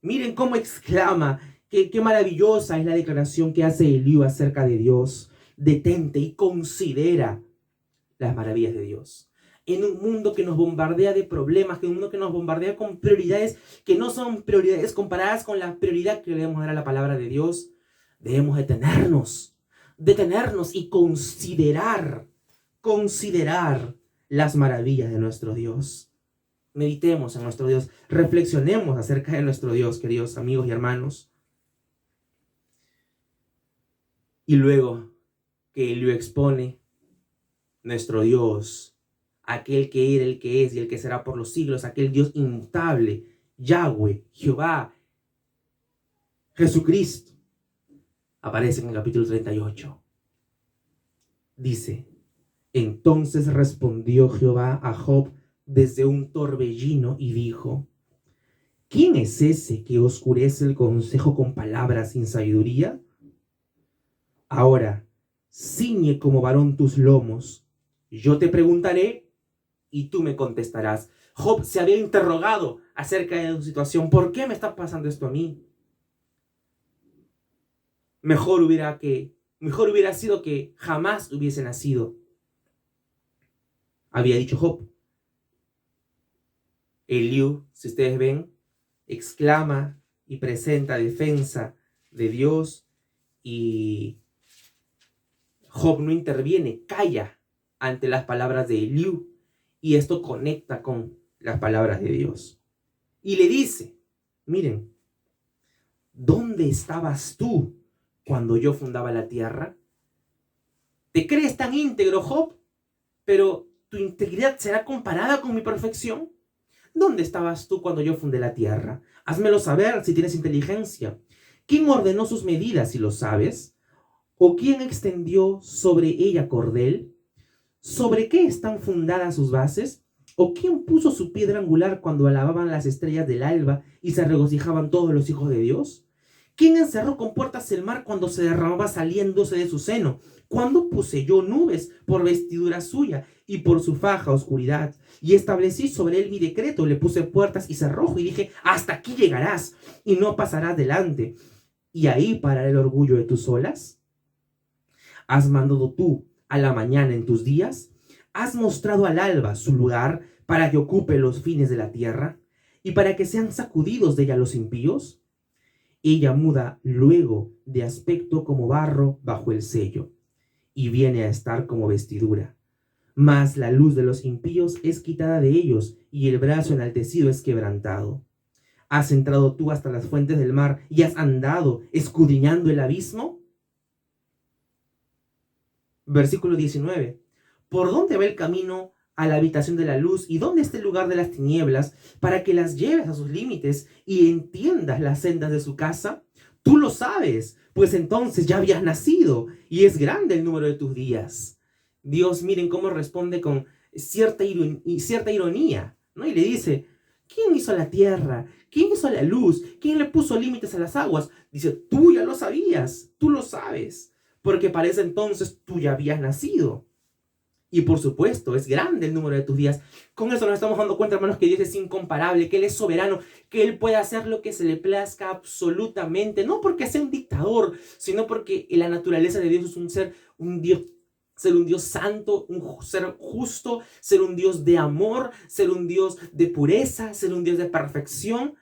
Miren cómo exclama. Qué maravillosa es la declaración que hace Eliú acerca de Dios. Detente y considera las maravillas de Dios. En un mundo que nos bombardea de problemas, en un mundo que nos bombardea con prioridades que no son prioridades comparadas con la prioridad que le debemos dar a la palabra de Dios, debemos detenernos y considerar las maravillas de nuestro Dios. Meditemos en nuestro Dios, reflexionemos acerca de nuestro Dios, queridos amigos y hermanos. Y luego que Eliú expone nuestro Dios, aquel que era, el que es y el que será por los siglos, aquel Dios inmutable, Yahweh, Jehová, Jesucristo, aparece en el capítulo 38. Dice, entonces respondió Jehová a Job desde un torbellino y dijo: ¿Quién es ese que oscurece el consejo con palabras sin sabiduría? Ahora, ciñe como varón tus lomos. Yo te preguntaré y tú me contestarás. Job se había interrogado acerca de su situación. ¿Por qué me está pasando esto a mí? Mejor hubiera sido que jamás hubiese nacido, había dicho Job. Eliú, si ustedes ven, exclama y presenta defensa de Dios, y Job no interviene, calla ante las palabras de Eliú, y esto conecta con las palabras de Dios. Y le dice: miren, ¿dónde estabas tú cuando yo fundaba la tierra? ¿Te crees tan íntegro, Job? Pero ¿tu integridad será comparada con mi perfección? ¿Dónde estabas tú cuando yo fundé la tierra? Házmelo saber si tienes inteligencia. ¿Quién ordenó sus medidas, si lo sabes? ¿O quién extendió sobre ella cordel? ¿Sobre qué están fundadas sus bases? ¿O quién puso su piedra angular cuando alababan las estrellas del alba y se regocijaban todos los hijos de Dios? ¿Quién encerró con puertas el mar cuando se derramaba saliéndose de su seno? ¿Cuándo puse yo nubes por vestidura suya y por su faja oscuridad? Y establecí sobre él mi decreto, le puse puertas y cerrojo y dije: hasta aquí llegarás y no pasarás delante. ¿Y ahí parará el orgullo de tus olas? ¿Has mandado tú a la mañana en tus días? ¿Has mostrado al alba su lugar para que ocupe los fines de la tierra y para que sean sacudidos de ella los impíos? Ella muda luego de aspecto como barro bajo el sello, y viene a estar como vestidura. Mas la luz de los impíos es quitada de ellos, y el brazo enaltecido es quebrantado. ¿Has entrado tú hasta las fuentes del mar y has andado escudriñando el abismo? Versículo 19. ¿Por dónde va el camino a la habitación de la luz y dónde está el lugar de las tinieblas, para que las lleves a sus límites y entiendas las sendas de su casa? Tú lo sabes, pues entonces ya habías nacido y es grande el número de tus días. Dios, miren cómo responde con cierta ironía, ¿no? Y le dice: ¿quién hizo la tierra? ¿Quién hizo la luz? ¿Quién le puso límites a las aguas? Dice: tú ya lo sabías, tú lo sabes, porque para ese entonces tú ya habías nacido. Y por supuesto, es grande el número de tus días. Con eso nos estamos dando cuenta, hermanos, que Dios es incomparable, que Él es soberano, que Él puede hacer lo que se le plazca absolutamente. No porque sea un dictador, sino porque la naturaleza de Dios es ser un Dios santo, un ser justo, ser un Dios de amor, ser un Dios de pureza, ser un Dios de perfección.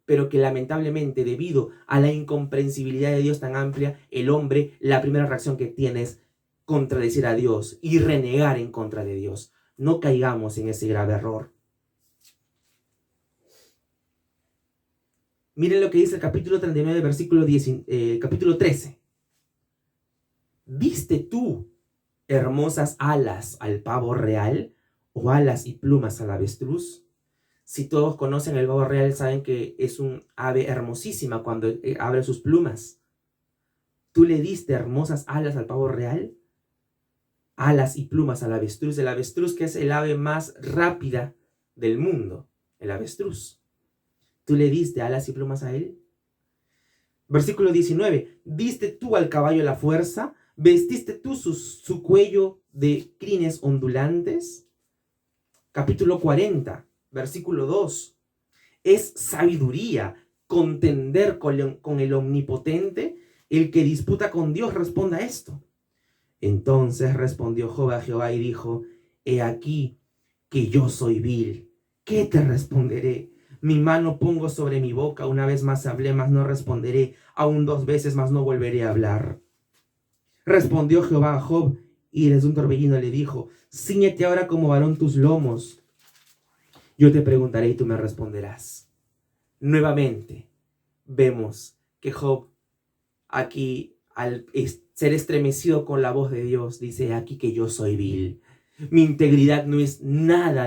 Pero que lamentablemente, debido a la incomprensibilidad de Dios tan amplia, el hombre, la primera reacción que tiene es contradecir a Dios y renegar en contra de Dios. No caigamos en ese grave error. Miren lo que dice el capítulo 39, capítulo 13. ¿Viste tú hermosas alas al pavo real o alas y plumas al avestruz? Si todos conocen el pavo real, saben que es un ave hermosísima cuando abre sus plumas. ¿Tú le diste hermosas alas al pavo real? Alas y plumas al avestruz. El avestruz, que es el ave más rápida del mundo. El avestruz. ¿Tú le diste alas y plumas a él? Versículo 19. ¿Diste tú al caballo la fuerza? ¿Vestiste tú su cuello de crines ondulantes? Capítulo 40, versículo 2. Es sabiduría contender con el omnipotente. El que disputa con Dios responda a esto. Entonces respondió Job a Jehová y dijo: he aquí que yo soy vil. ¿Qué te responderé? Mi mano pongo sobre mi boca. Una vez más hablé, mas no responderé. Aún 2 veces, mas no volveré a hablar. Respondió Jehová a Job y desde un torbellino le dijo: cíñete ahora como varón tus lomos. Yo te preguntaré y tú me responderás. Nuevamente vemos que Job aquí, al ser estremecido con la voz de Dios, dice: aquí que yo soy vil. Mi integridad no es nada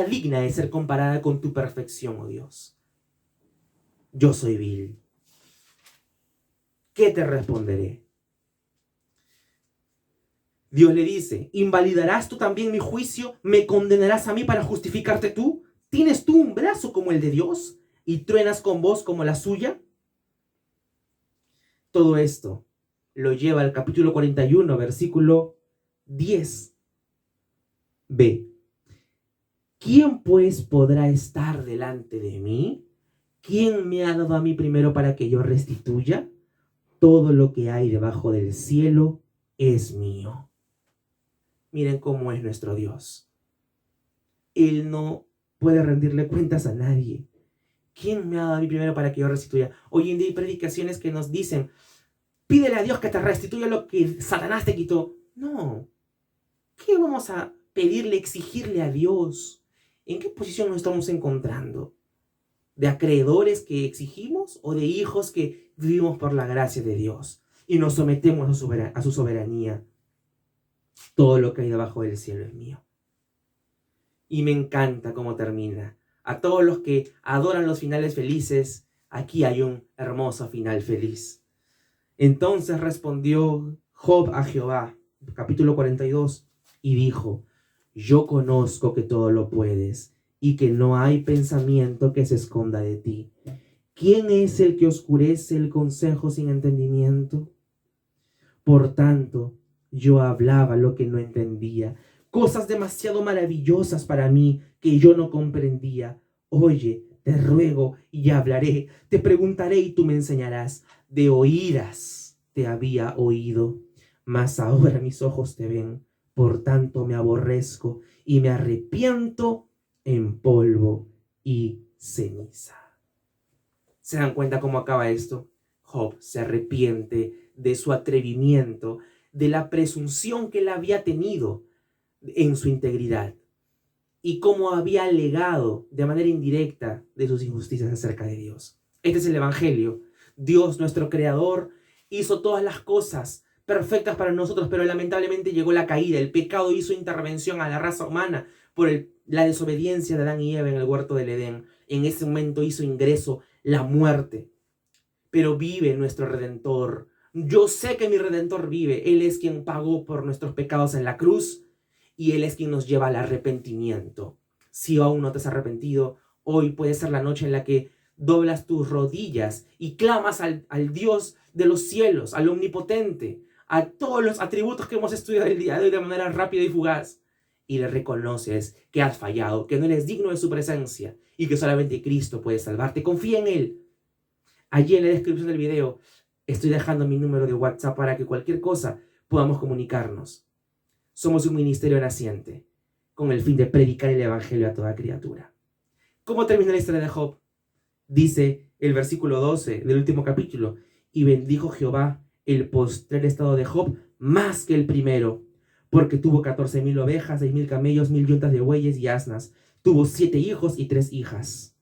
digna de ser comparada con tu perfección, oh Dios. Yo soy vil. ¿Qué te responderé? Dios le dice, ¿invalidarás tú también mi juicio? ¿Me condenarás a mí para justificarte tú? ¿Tienes tú un brazo como el de Dios y truenas con voz como la suya? Todo esto lo lleva al capítulo 41, versículo 10. B. ¿Quién pues podrá estar delante de mí? ¿Quién me ha dado a mí primero para que yo restituya? Todo lo que hay debajo del cielo es mío. Miren cómo es nuestro Dios. Él no puede rendirle cuentas a nadie. ¿Quién me ha dado a mí primero para que yo restituya? Hoy en día hay predicaciones que nos dicen, pídele a Dios que te restituya lo que Satanás te quitó. No. ¿Qué vamos a pedirle, exigirle a Dios? ¿En qué posición nos estamos encontrando? ¿De acreedores que exigimos o de hijos que vivimos por la gracia de Dios y nos sometemos a su soberanía? Todo lo que hay debajo del cielo es mío. Y me encanta cómo termina. A todos los que adoran los finales felices, aquí hay un hermoso final feliz. Entonces respondió Job a Jehová, capítulo 42, y dijo, yo conozco que todo lo puedes y que no hay pensamiento que se esconda de ti. ¿Quién es el que oscurece el consejo sin entendimiento? Por tanto, yo hablaba lo que no entendía, cosas demasiado maravillosas para mí que yo no comprendía. Oye, te ruego y hablaré, te preguntaré y tú me enseñarás. De oídas te había oído, mas ahora mis ojos te ven. Por tanto me aborrezco y me arrepiento en polvo y ceniza. ¿Se dan cuenta cómo acaba esto? Job se arrepiente de su atrevimiento, de la presunción que él había tenido en su integridad y cómo había alegado de manera indirecta de sus injusticias acerca de Dios. Este es el Evangelio. Dios, nuestro Creador, hizo todas las cosas perfectas para nosotros, pero lamentablemente llegó la caída. El pecado hizo intervención a la raza humana por la desobediencia de Adán y Eva en el huerto del Edén. En ese momento hizo ingreso la muerte. Pero vive nuestro Redentor. Yo sé que mi Redentor vive. Él es quien pagó por nuestros pecados en la cruz y Él es quien nos lleva al arrepentimiento. Si aún no te has arrepentido, hoy puede ser la noche en la que doblas tus rodillas y clamas al Dios de los cielos, al Omnipotente, a todos los atributos que hemos estudiado el día de hoy de manera rápida y fugaz, y le reconoces que has fallado, que no eres digno de su presencia y que solamente Cristo puede salvarte. Confía en Él. Allí en la descripción del video estoy dejando mi número de WhatsApp para que cualquier cosa podamos comunicarnos. Somos un ministerio naciente con el fin de predicar el Evangelio a toda criatura. ¿Cómo termina la historia de Job? Dice el versículo 12 del último capítulo, y bendijo Jehová el postrer estado de Job más que el primero, porque tuvo 14,000 ovejas, 6,000 camellos, 1,000 yuntas de bueyes y asnas. Tuvo 7 hijos y 3 hijas.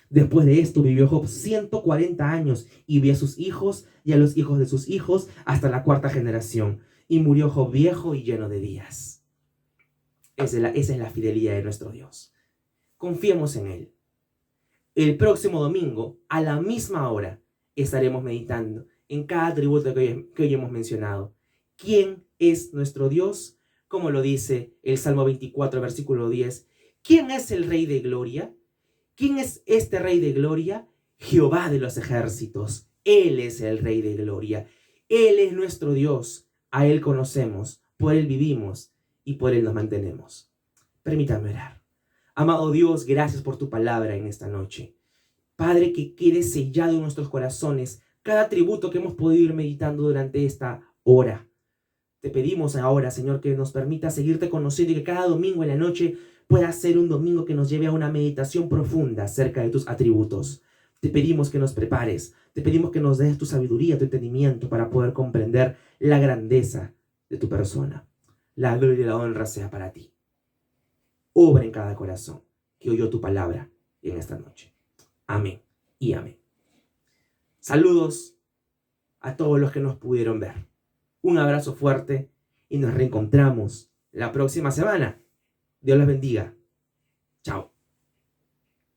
Después de esto vivió Job 140 años y vio a sus hijos y a los hijos de sus hijos hasta la 4ª generación. Y murió Job viejo y lleno de días. Esa es la fidelidad de nuestro Dios. Confiemos en Él. El próximo domingo, a la misma hora, estaremos meditando en cada atributo que hoy hemos mencionado. ¿Quién es nuestro Dios? Como lo dice el Salmo 24, versículo 10. ¿Quién es el Rey de Gloria? ¿Quién es este Rey de Gloria? Jehová de los ejércitos. Él es el Rey de Gloria. Él es nuestro Dios. A Él conocemos, por Él vivimos y por Él nos mantenemos. Permítanme orar. Amado Dios, gracias por tu palabra en esta noche. Padre, que quede sellado en nuestros corazones cada atributo que hemos podido ir meditando durante esta hora. Te pedimos ahora, Señor, que nos permita seguirte conociendo y que cada domingo en la noche pueda ser un domingo que nos lleve a una meditación profunda acerca de tus atributos. Te pedimos que nos prepares, te pedimos que nos des tu sabiduría, tu entendimiento para poder comprender la grandeza de tu persona. La gloria y la honra sea para ti. Obra en cada corazón que oyó tu palabra en esta noche. Amén y amén. Saludos a todos los que nos pudieron ver. Un abrazo fuerte y nos reencontramos la próxima semana. Dios los bendiga. Chao.